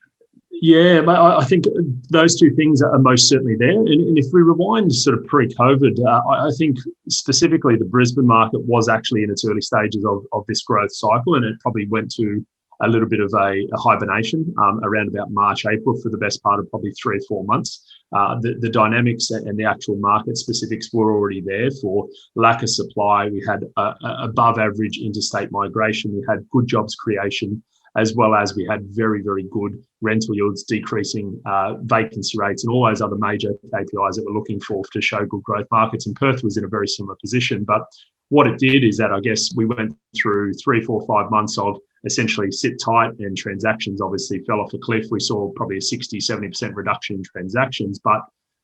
Yeah, I think those two things are most certainly there. And if we rewind sort of pre-COVID, I think specifically the Brisbane market was actually in its early stages of this growth cycle, and it probably went to a little bit of a hibernation around about March, April for the best part of probably 3 or 4 months. The dynamics and the actual market specifics were already there for lack of supply. We had above average interstate migration. We had good jobs creation, as well as we had very, very good rental yields, decreasing vacancy rates, and all those other major KPIs that we're looking for to show good growth markets. And Perth was in a very similar position. But what it did is that I guess we went through 3, 4, 5 months of essentially sit tight, and transactions obviously fell off a cliff. We saw probably a 60, 70% reduction in transactions, but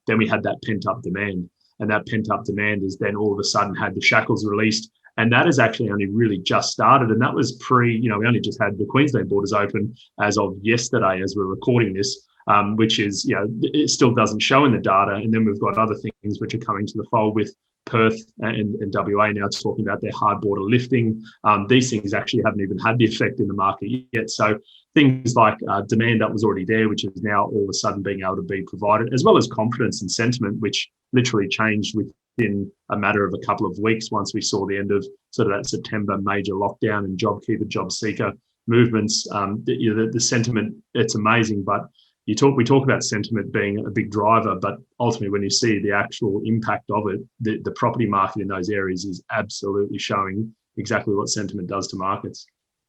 then we had that pent-up demand. And that pent-up demand is then all of a sudden had the shackles released. And that has actually only really just started. And that was we only just had the Queensland borders open as of yesterday, as we're recording this. which is, it still doesn't show in the data. And then we've got other things which are coming to the fold with Perth and WA now talking about their hard border lifting. These things actually haven't even had the effect in the market yet. So things like demand that was already there, which is now all of a sudden being able to be provided, as well as confidence and sentiment, which literally changed within a matter of a couple of weeks once we saw the end of sort of that September major lockdown and JobKeeper, job seeker movements. The sentiment, it's amazing, but we talk about sentiment being a big driver, but ultimately when you see the actual impact of it, the property market in those areas is absolutely showing exactly what sentiment does to markets.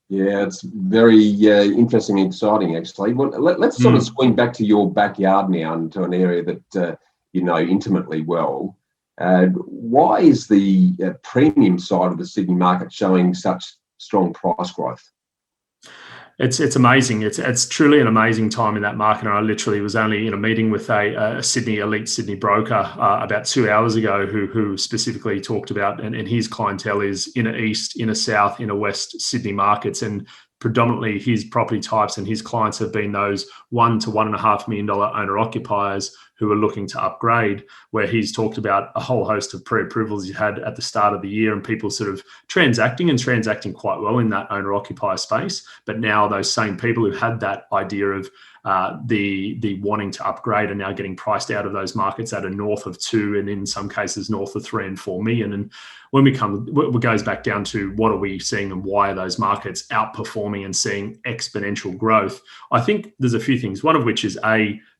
Yeah, it's very interesting and exciting, actually. Well, let's sort of swing back to your backyard now and to an area that you know intimately well. Why is the premium side of the Sydney market showing such strong price growth? It's amazing. It's truly an amazing time in that market. And I literally was only in a meeting with a elite Sydney broker about 2 hours ago who specifically talked about, and his clientele is inner east, inner south, inner west Sydney markets. And predominantly his property types and his clients have been those $1 to $1.5 million owner occupiers who are looking to upgrade, where he's talked about a whole host of pre-approvals he had at the start of the year and people sort of transacting quite well in that owner occupier space. But now those same people who had that idea of the wanting to upgrade are now getting priced out of those markets at a north of 2 and in some cases north of 3 and 4 million. And when it goes back down to what are we seeing and why are those markets outperforming and seeing exponential growth, I think there's a few things. One of which is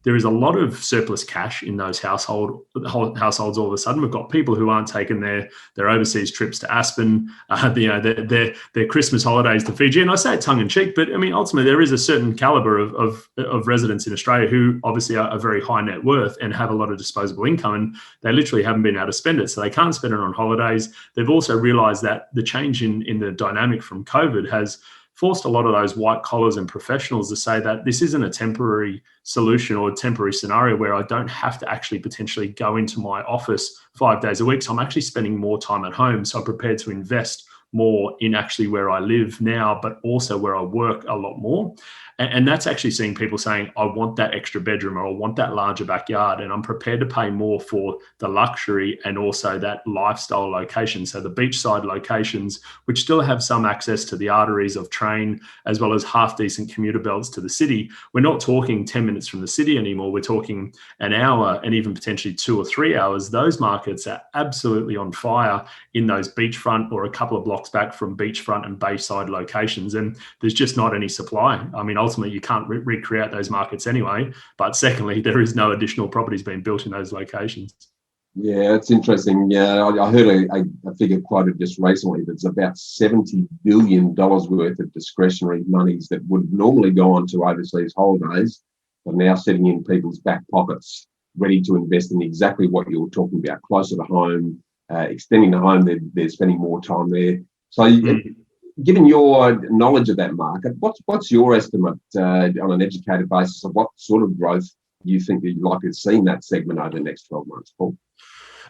there is a lot of surplus cash in those households all of a sudden. We've got people who aren't taking their overseas trips to Aspen, their Christmas holidays to Fiji. And I say it tongue in cheek, but I mean, ultimately there is a certain caliber of residents in Australia who obviously are very high net worth and have a lot of disposable income, and they literally haven't been able to spend it. So they can't spend it on holidays. They've also realized that the change in the dynamic from COVID has forced a lot of those white collars and professionals to say that this isn't a temporary solution or a temporary scenario where I don't have to actually potentially go into my office 5 days a week. So I'm actually spending more time at home. So I'm prepared to invest more in actually where I live now, but also where I work a lot more. And that's actually seeing people saying, I want that extra bedroom or I want that larger backyard, and I'm prepared to pay more for the luxury and also that lifestyle location. So the beachside locations, which still have some access to the arteries of train, as well as half decent commuter belts to the city. We're not talking 10 minutes from the city anymore. We're talking an hour and even potentially 2 or 3 hours. Those markets are absolutely on fire in those beachfront or a couple of blocks back from beachfront and bayside locations. And there's just not any supply. I mean, ultimately, you can't recreate those markets anyway. But secondly, there is no additional properties being built in those locations. Yeah, it's interesting. Yeah, I heard a figure quoted just recently that's about $70 billion worth of discretionary monies that would normally go on to overseas holidays are now sitting in people's back pockets, ready to invest in exactly what you're talking about, closer to home, extending the home. They're spending more time there. So given your knowledge of that market, what's your estimate on an educated basis of what sort of growth you think that you're likely to see in that segment over the next 12 months, Paul?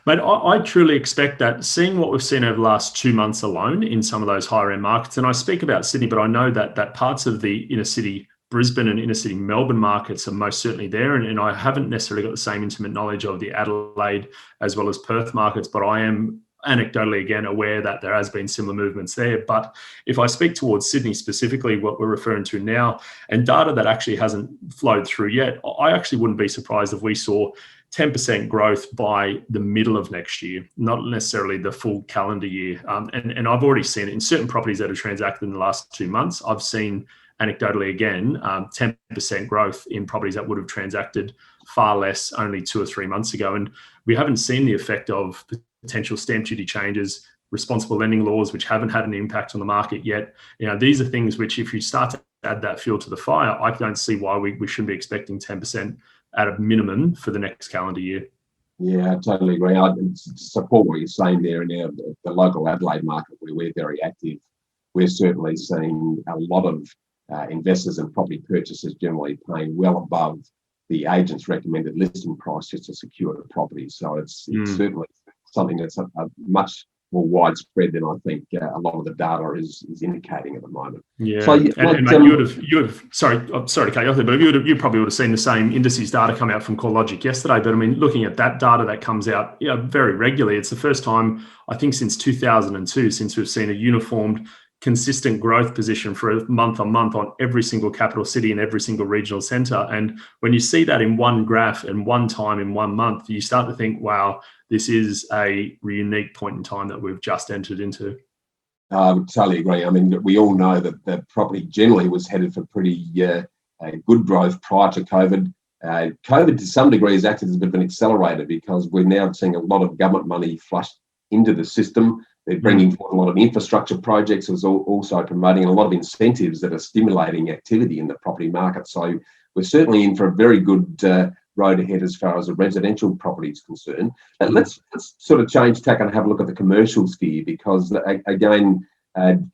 But I truly expect that, seeing what we've seen over the last 2 months alone in some of those higher end markets, and I speak about Sydney, but I know that parts of the inner city Brisbane and inner city Melbourne markets are most certainly there. And I haven't necessarily got the same intimate knowledge of the Adelaide as well as Perth markets, but I am anecdotally again aware that there has been similar movements there. But if I speak towards Sydney specifically, what we're referring to now, and data that actually hasn't flowed through yet, I actually wouldn't be surprised if we saw 10% growth by the middle of next year, not necessarily the full calendar year. And I've already seen it in certain properties that have transacted in the last 2 months. I've seen anecdotally again, 10% growth in properties that would have transacted far less only 2 or 3 months ago. And we haven't seen the effect of potential stamp duty changes, responsible lending laws, which haven't had an impact on the market yet. You know, these are things which, if you start to add that fuel to the fire, I don't see why we shouldn't be expecting 10% at a minimum for the next calendar year. Yeah, I totally agree. I support what you're saying there. In the local Adelaide market, where we're very active, we're certainly seeing a lot of investors and property purchasers generally paying well above the agent's recommended listing price just to secure the property. So it's certainly something that's a much more widespread than I think a lot of the data is indicating at the moment. Yeah, so, and mate, you would have. Sorry to cut you off there, but you probably would have seen the same indices data come out from CoreLogic yesterday. But I mean, looking at that data that comes out, very regularly, it's the first time I think since 2002 since we've seen a uniformed, consistent growth position for a month on month on every single capital city and every single regional centre. And when you see that in one graph and one time in 1 month, you start to think, wow, this is a unique point in time that we've just entered into. I would totally agree. I mean, we all know that the property generally was headed for pretty good growth prior to COVID. COVID, to some degree, has acted as a bit of an accelerator because we're now seeing a lot of government money flushed into the system. They're bringing forward a lot of infrastructure projects, as also promoting a lot of incentives that are stimulating activity in the property market. So we're certainly in for a very good road ahead as far as the residential property is concerned. Let's sort of change tack and have a look at the commercial sphere, because again,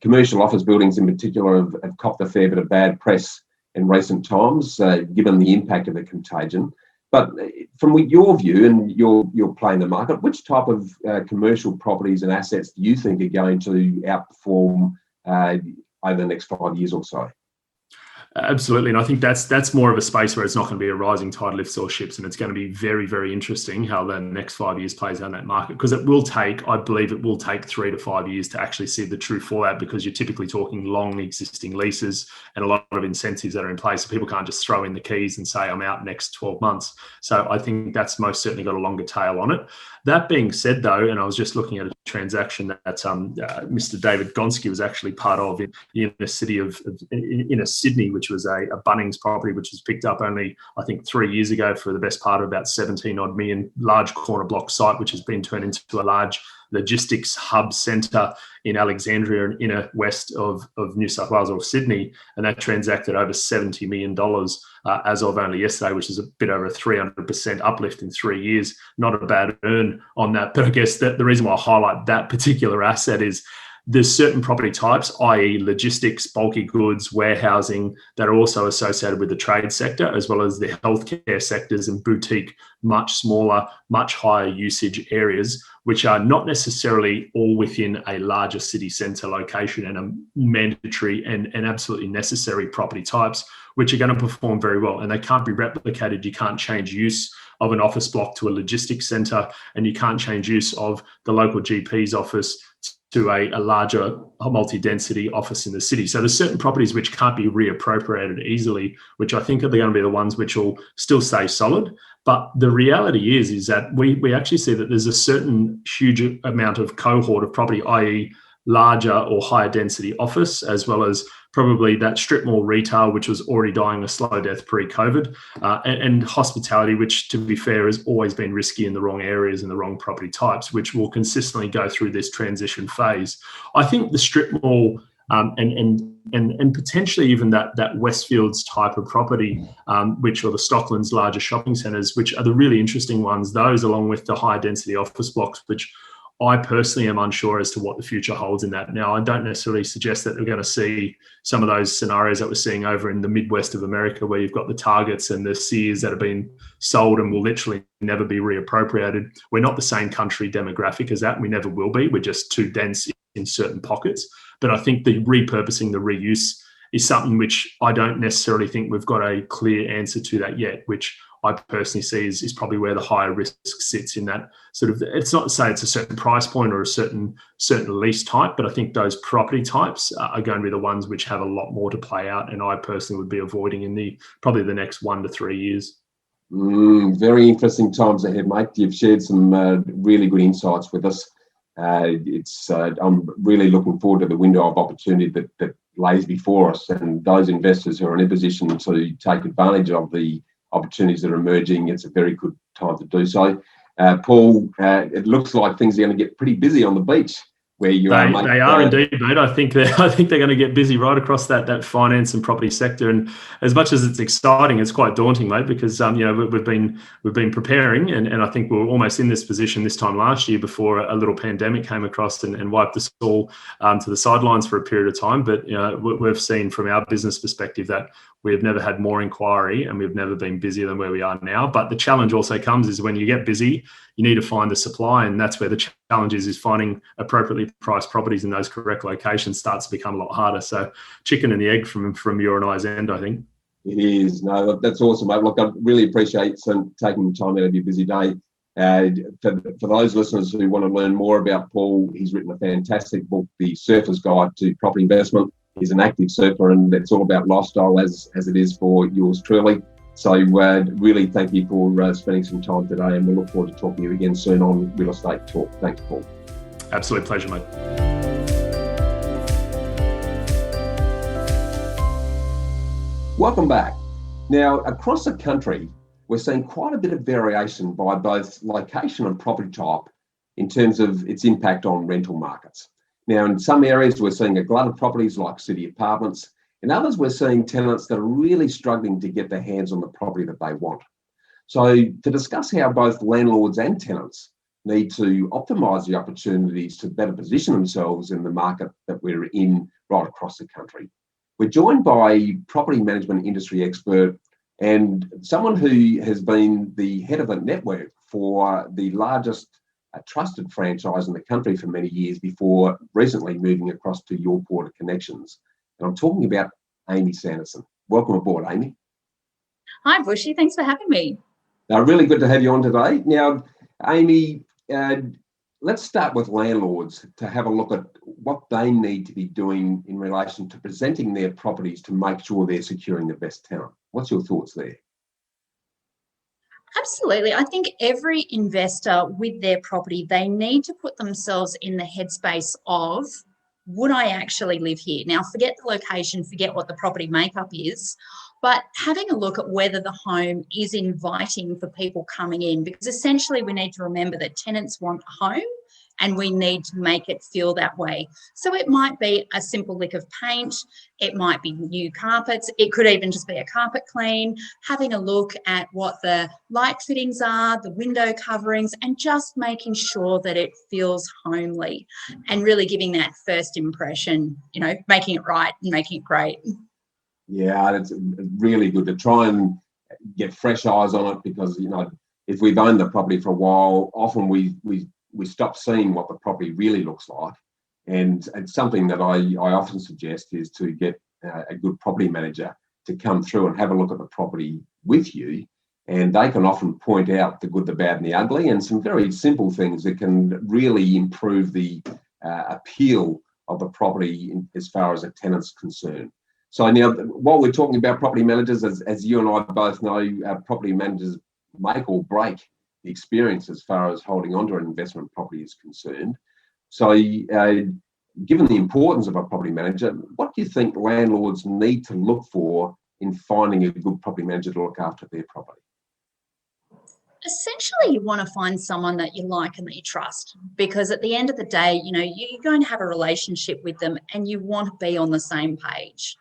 commercial office buildings in particular have copped a fair bit of bad press in recent times, given the impact of the contagion. But from your view and your play in the market, which type of commercial properties and assets do you think are going to outperform over the next 5 years or so? Absolutely, and I think that's more of a space where it's not going to be a rising tide lifts all ships, and it's going to be very, very interesting how the next 5 years plays out in that market, because I believe it will take 3 to 5 years to actually see the true fallout, because you're typically talking long existing leases and a lot of incentives that are in place, so people can't just throw in the keys and say I'm out next 12 months. So I think that's most certainly got a longer tail on it. That being said, though, and I was just looking at a transaction that Mr. David Gonski was actually part of in the city of Sydney, which was a Bunnings property, which was picked up only, I think, 3 years ago for the best part of about 17 odd million, large corner block site, which has been turned into a large logistics hub centre in Alexandria and inner west of New South Wales or Sydney, and that transacted over $70 million as of only yesterday, which is a bit over a 300% uplift in 3 years. Not a bad earn on that. But I guess that the reason why I highlight that particular asset is there's certain property types, i.e. logistics, bulky goods, warehousing, that are also associated with the trade sector, as well as the healthcare sectors and boutique, much smaller, much higher usage areas, which are not necessarily all within a larger city centre location, and are mandatory and absolutely necessary property types, which are going to perform very well. And they can't be replicated. You can't change use of an office block to a logistics centre, and you can't change use of the local GP's office to a larger multi-density office in the city. So there's certain properties which can't be reappropriated easily, which I think are going to be the ones which will still stay solid. But the reality is that we actually see that there's a certain huge amount of cohort of property, i.e. larger or higher density office, as well as probably that strip mall retail, which was already dying a slow death pre-COVID, and hospitality, which, to be fair, has always been risky in the wrong areas and the wrong property types, which will consistently go through this transition phase. I think the strip mall and potentially even that Westfields type of property, which are the Stockland's larger shopping centres, which are the really interesting ones, those along with the high density office blocks, which I personally am unsure as to what the future holds in that. Now, I don't necessarily suggest that we're going to see some of those scenarios that we're seeing over in the Midwest of America, where you've got the Targets and the Sears that have been sold and will literally never be reappropriated. We're not the same country demographic as that. We never will be. We're just too dense in certain pockets. But I think the repurposing, the reuse, is something which I don't necessarily think we've got a clear answer to that yet, which I personally see is probably where the higher risk sits in that sort of. It's not to say it's a certain price point or a certain lease type, but I think those property types are going to be the ones which have a lot more to play out, and I personally would be avoiding in probably the next 1 to 3 years. Very interesting times ahead, mate. You've shared some really good insights with us. I'm really looking forward to the window of opportunity that lays before us, and those investors who are in a position to take advantage of the opportunities that are emerging, it's a very good time to do so. Paul, it looks like things are going to get pretty busy on the beach where you are, mate. They are indeed, mate. I think they're going to get busy right across that finance and property sector. And as much as it's exciting, it's quite daunting, mate, because we've been preparing, and I think we were almost in this position this time last year before a little pandemic came across and wiped us all to the sidelines for a period of time. But we've seen from our business perspective that We have never had more inquiry, and we've never been busier than where we are now. But the challenge also comes is when you get busy, you need to find the supply, and that's where the challenge is finding appropriately priced properties in those correct locations starts to become a lot harder. So chicken and the egg from your and I's end, I think. It is. No, that's awesome, mate. Look, I really appreciate taking the time out of your busy day. For those listeners who want to learn more about Paul, he's written a fantastic book, The Surfer's Guide to Property Investment. He's an active surfer, and it's all about lifestyle as it is for yours truly. So really thank you for spending some time today, and we'll look forward to talking to you again soon on Real Estate Talk. Thanks, Paul. Absolute pleasure, mate. Welcome back. Now, across the country, we're seeing quite a bit of variation by both location and property type in terms of its impact on rental markets. Now, in some areas, we're seeing a glut of properties like city apartments. In others, we're seeing tenants that are really struggling to get their hands on the property that they want. So to discuss how both landlords and tenants need to optimise the opportunities to better position themselves in the market that we're in right across the country, we're joined by property management industry expert and someone who has been the head of a network for the largest trusted franchise in the country for many years before recently moving across to Your Porter Connections. And I'm talking about Amy Sanderson. Welcome aboard, Amy. Hi, Bushy. Thanks for having me. Really good to have you on today. Now, Amy, let's start with landlords to have a look at what they need to be doing in relation to presenting their properties to make sure they're securing the best tenant. What's your thoughts there? Absolutely. I think every investor with their property, they need to put themselves in the headspace of, would I actually live here? Now, forget the location, forget what the property makeup is, but having a look at whether the home is inviting for people coming in, because essentially we need to remember that tenants want a home and we need to make it feel that way. So it might be a simple lick of paint, it might be new carpets, it could even just be a carpet clean, having a look at what the light fittings are, the window coverings, and just making sure that it feels homely and really giving that first impression, making it right and making it great. Yeah, it's really good to try and get fresh eyes on it because, if we've owned the property for a while, often we stop seeing what the property really looks like. And it's something that I often suggest is to get a good property manager to come through and have a look at the property with you. And they can often point out the good, the bad and the ugly and some very simple things that can really improve the appeal of the property as far as a tenant's concerned. So now, while we're talking about property managers, as you and I both know, property managers make or break the experience as far as holding onto an investment property is concerned. So given the importance of a property manager, what do you think landlords need to look for in finding a good property manager to look after their property? Essentially, you want to find someone that you like and that you trust, because at the end of the day, you're going to have a relationship with them and you want to be on the same page.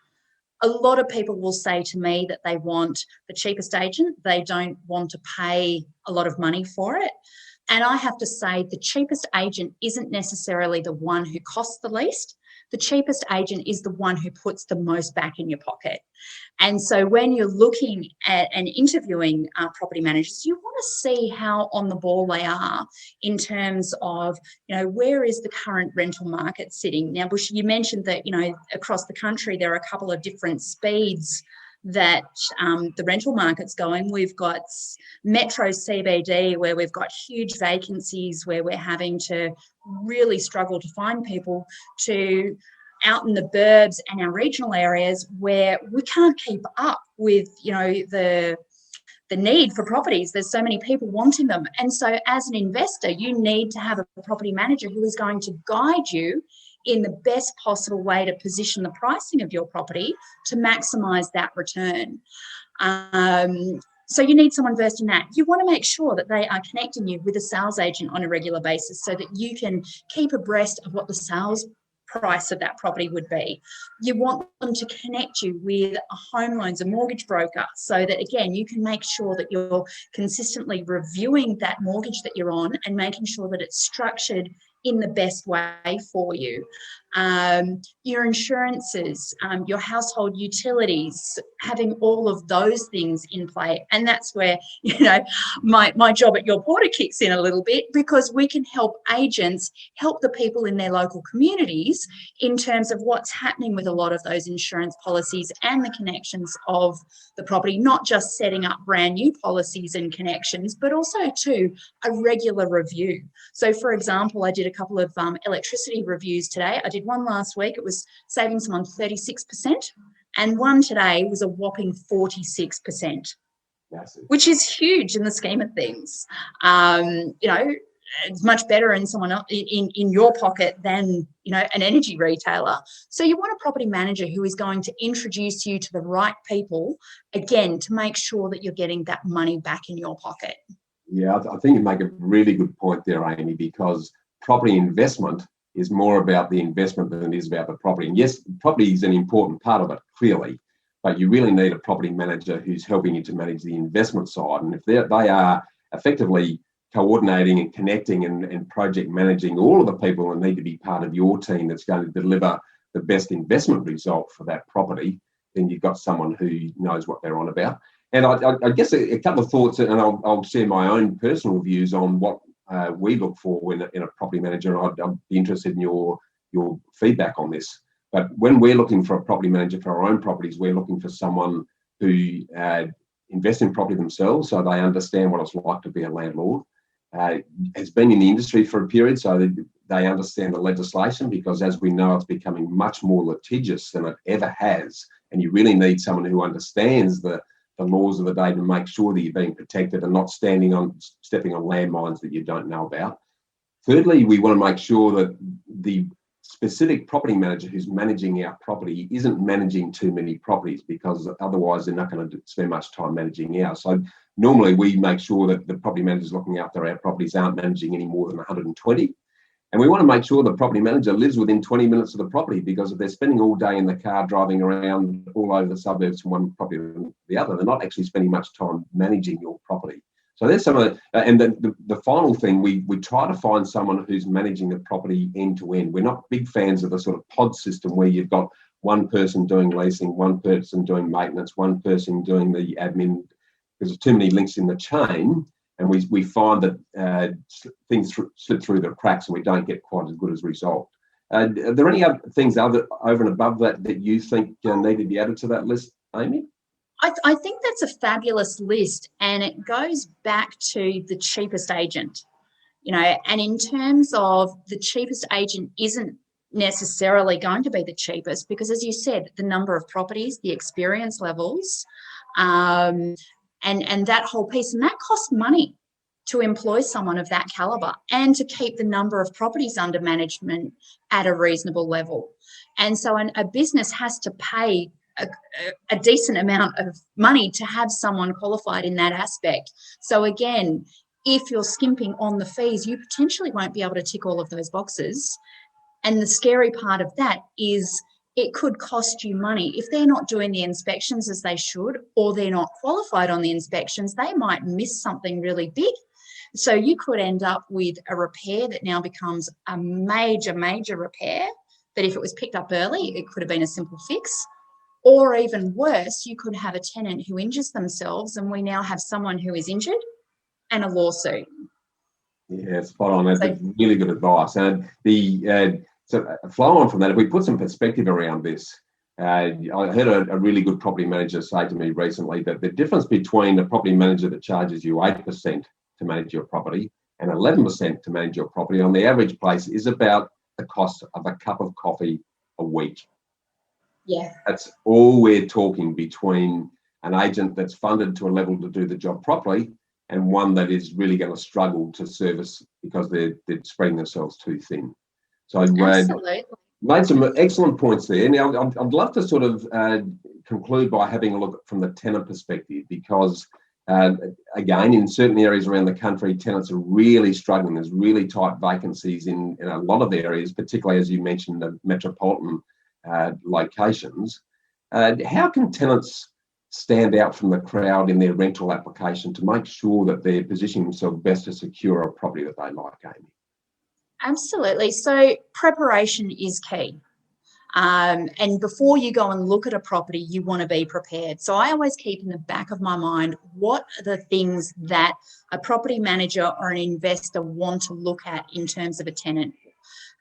A lot of people will say to me that they want the cheapest agent. They don't want to pay a lot of money for it. And I have to say the cheapest agent isn't necessarily the one who costs the least. The cheapest agent is the one who puts the most back in your pocket. And so when you're looking at and interviewing property managers, you want to see how on the ball they are in terms of, where is the current rental market sitting? Now, Bush, you mentioned that, across the country, there are a couple of different speeds that the rental market's going. We've got metro CBD where we've got huge vacancies, where we're having to really struggle to find people, to out in the burbs and our regional areas where we can't keep up with, the need for properties. There's so many people wanting them. And so as an investor, you need to have a property manager who is going to guide you in the best possible way to position the pricing of your property to maximize that return. So you need someone versed in that. You want to make sure that they are connecting you with a sales agent on a regular basis so that you can keep abreast of what the sales price of that property would be. You want them to connect you with a home loans, a mortgage broker, so that, again, you can make sure that you're consistently reviewing that mortgage that you're on and making sure that it's structured in the best way for you. Your insurances, your household utilities, having all of those things in play. And that's where, my job at Your Porter kicks in a little bit, because we can help agents help the people in their local communities in terms of what's happening with a lot of those insurance policies and the connections of the property, not just setting up brand new policies and connections, but also to a regular review. So for example, I did a couple of electricity reviews today. I did one last week. It was saving someone 36%. And one today was a whopping 46%, massive, which is huge in the scheme of things. It's much better in someone else, in your pocket than, an energy retailer. So you want a property manager who is going to introduce you to the right people, again, to make sure that you're getting that money back in your pocket. Yeah, I think you make a really good point there, Amy, because property investment is more about the investment than it is about the property. And yes, property is an important part of it, clearly, but you really need a property manager who's helping you to manage the investment side. And if they are effectively coordinating and connecting and project managing all of the people that need to be part of your team that's going to deliver the best investment result for that property, then you've got someone who knows what they're on about. And I guess a couple of thoughts, and I'll share my own personal views on what we look for in a property manager. I'd be interested in your feedback on this. But when we're looking for a property manager for our own properties, we're looking for someone who invests in property themselves, so they understand what it's like to be a landlord, has been in the industry for a period, so they understand the legislation, because as we know, it's becoming much more litigious than it ever has. And you really need someone who understands the laws of the day to make sure that you're being protected and not stepping on landmines that you don't know about. Thirdly, we want to make sure that the specific property manager who's managing our property isn't managing too many properties, because otherwise they're not going to spend much time managing ours. So normally we make sure that the property managers looking after our properties aren't managing any more than 120. And we want to make sure the property manager lives within 20 minutes of the property, because if they're spending all day in the car driving around all over the suburbs from one property to the other, they're not actually spending much time managing your property. So there's some of and the final thing, we try to find someone who's managing the property end to end. We're not big fans of the sort of pod system where you've got one person doing leasing, one person doing maintenance, one person doing the admin, because there's too many links in the chain. And we find that things slip through the cracks and we don't get quite as good as a result. Are there any other things over and above that you think need to be added to that list, Amy? I think that's a fabulous list, and it goes back to the cheapest agent. And in terms of the cheapest agent isn't necessarily going to be the cheapest, because as you said, the number of properties, the experience levels, and that whole piece, and that costs money to employ someone of that caliber and to keep the number of properties under management at a reasonable level. And so a business has to pay a decent amount of money to have someone qualified in that aspect. So again, if you're skimping on the fees, you potentially won't be able to tick all of those boxes. And the scary part of that is it could cost you money. If they're not doing the inspections as they should, or they're not qualified on the inspections, they might miss something really big. So you could end up with a repair that now becomes a major, major repair, that if it was picked up early, it could have been a simple fix. Or even worse, you could have a tenant who injures themselves, and we now have someone who is injured and a lawsuit. Yeah, spot on. That's really good advice. And so flow on from that, if we put some perspective around this, I heard a really good property manager say to me recently that the difference between a property manager that charges you 8% to manage your property and 11% to manage your property on the average place is about the cost of a cup of coffee a week. Yeah. That's all we're talking between an agent that's funded to a level to do the job properly and one that is really going to struggle to service because they're spreading themselves too thin. So absolutely. Made some excellent points there. Now, I'd love to sort of conclude by having a look from the tenant perspective, because again, in certain areas around the country, tenants are really struggling. There's really tight vacancies in a lot of areas, particularly, as you mentioned, the metropolitan locations. How can tenants stand out from the crowd in their rental application to make sure that they're positioning themselves best to secure a property that they like, Amy? Absolutely. So preparation is key. And before you go and look at a property, you want to be prepared. So I always keep in the back of my mind, what are the things that a property manager or an investor want to look at in terms of a tenant?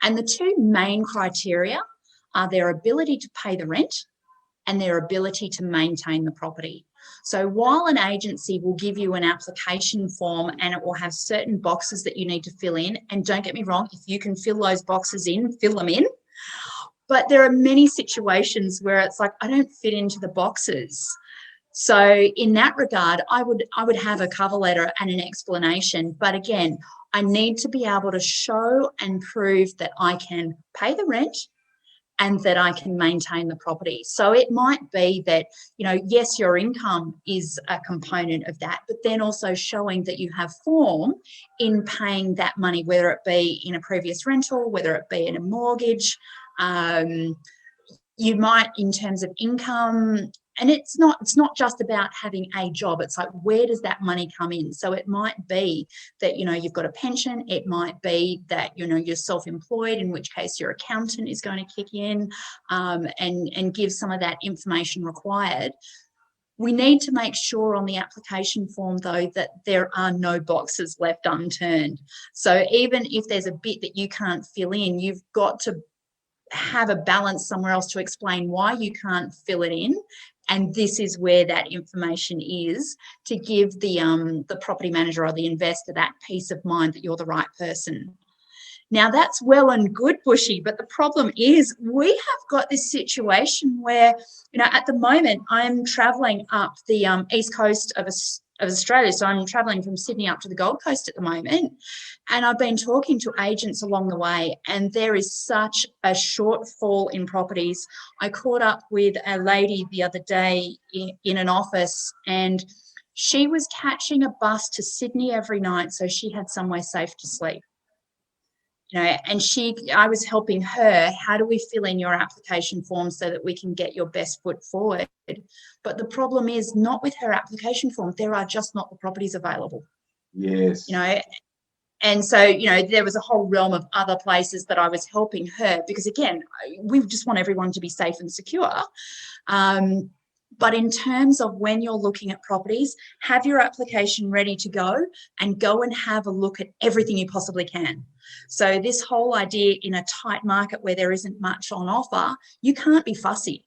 And the two main criteria are their ability to pay the rent and their ability to maintain the property. So while an agency will give you an application form and it will have certain boxes that you need to fill in, and don't get me wrong, if you can fill those boxes in, fill them in. But there are many situations where it's like, I don't fit into the boxes. So in that regard, I would have a cover letter and an explanation. But again, I need to be able to show and prove that I can pay the rent and that I can maintain the property. So it might be that, yes, your income is a component of that, but then also showing that you have form in paying that money, whether it be in a previous rental, whether it be in a mortgage. You might, in terms of income, and it's not just about having a job. It's like, where does that money come in? So it might be that, you've got a pension. It might be that, you're self-employed, in which case your accountant is going to kick in and give some of that information required. We need to make sure on the application form, though, that there are no boxes left unturned. So even if there's a bit that you can't fill in, you've got to have a balance somewhere else to explain why you can't fill it in. And this is where that information is, to give the property manager or the investor that peace of mind that you're the right person. Now, that's well and good, Bushy, but the problem is we have got this situation where, at the moment I'm travelling up the east coast of Australia. So I'm travelling from Sydney up to the Gold Coast at the moment. And I've been talking to agents along the way, and there is such a shortfall in properties. I caught up with a lady the other day in an office, and she was catching a bus to Sydney every night so she had somewhere safe to sleep. And I was helping her, how do we fill in your application form so that we can get your best foot forward? But the problem is not with her application form, there are just not the properties available. Yes. And so, there was a whole realm of other places that I was helping her, because again, we just want everyone to be safe and secure. But in terms of when you're looking at properties, have your application ready to go and go and have a look at everything you possibly can. So this whole idea in a tight market where there isn't much on offer, you can't be fussy.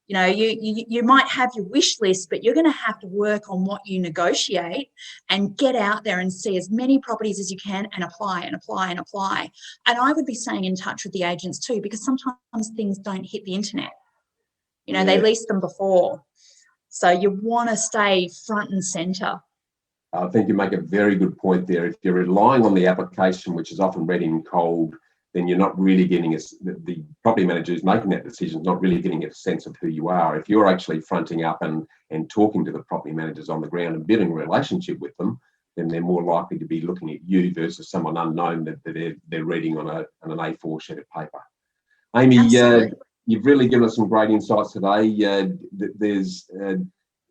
You might have your wish list, but you're going to have to work on what you negotiate and get out there and see as many properties as you can and apply and apply and apply. And I would be staying in touch with the agents too, because sometimes things don't hit the internet. They leased them before. So you want to stay front and centre. I think you make a very good point there. If you're relying on the application, which is often read in cold, then you're not really getting the property manager who's making that decision is not really getting a sense of who you are. If you're actually fronting up and talking to the property managers on the ground and building a relationship with them, then they're more likely to be looking at you versus someone unknown that they're reading on an A4 sheet of paper. Amy, you've really given us some great insights today. There's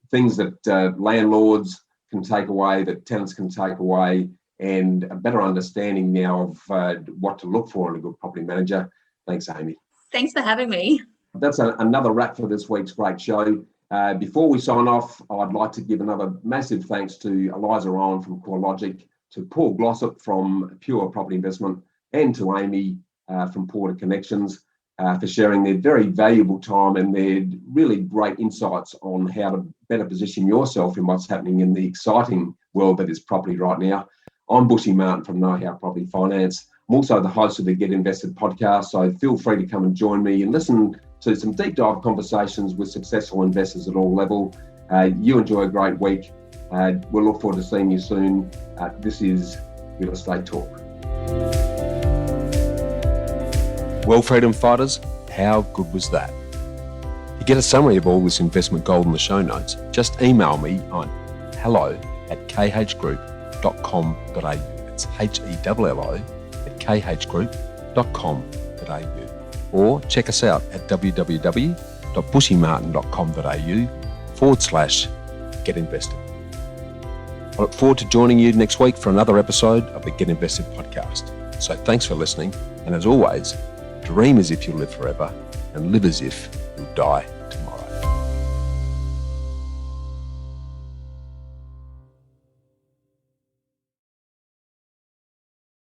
things that landlords can take away, that tenants can take away, and a better understanding now of what to look for in a good property manager. Thanks, Amy. Thanks for having me. That's another wrap for this week's great show. Before we sign off, I'd like to give another massive thanks to Eliza Ryan from CoreLogic, to Paul Glossop from Pure Property Investment, and to Amy from Porter Connections for sharing their very valuable time and their really great insights on how to better position yourself in what's happening in the exciting world that is property right now. I'm Bushy Martin from Know How Property Finance. I'm also the host of the Get Invested podcast, so feel free to come and join me and listen to some deep dive conversations with successful investors at all levels. You enjoy a great week. We'll look forward to seeing you soon. This is Real Estate Talk. Well, freedom fighters, how good was that? To get a summary of all this investment gold in the show notes, just email me on hello@khgroup.com.au. It's hello@khgroup.com.au. Or check us out at www.bushymartin.com.au/Get Invested. I look forward to joining you next week for another episode of the Get Invested podcast. So thanks for listening, and as always, dream as if you'll live forever and live as if you'll die.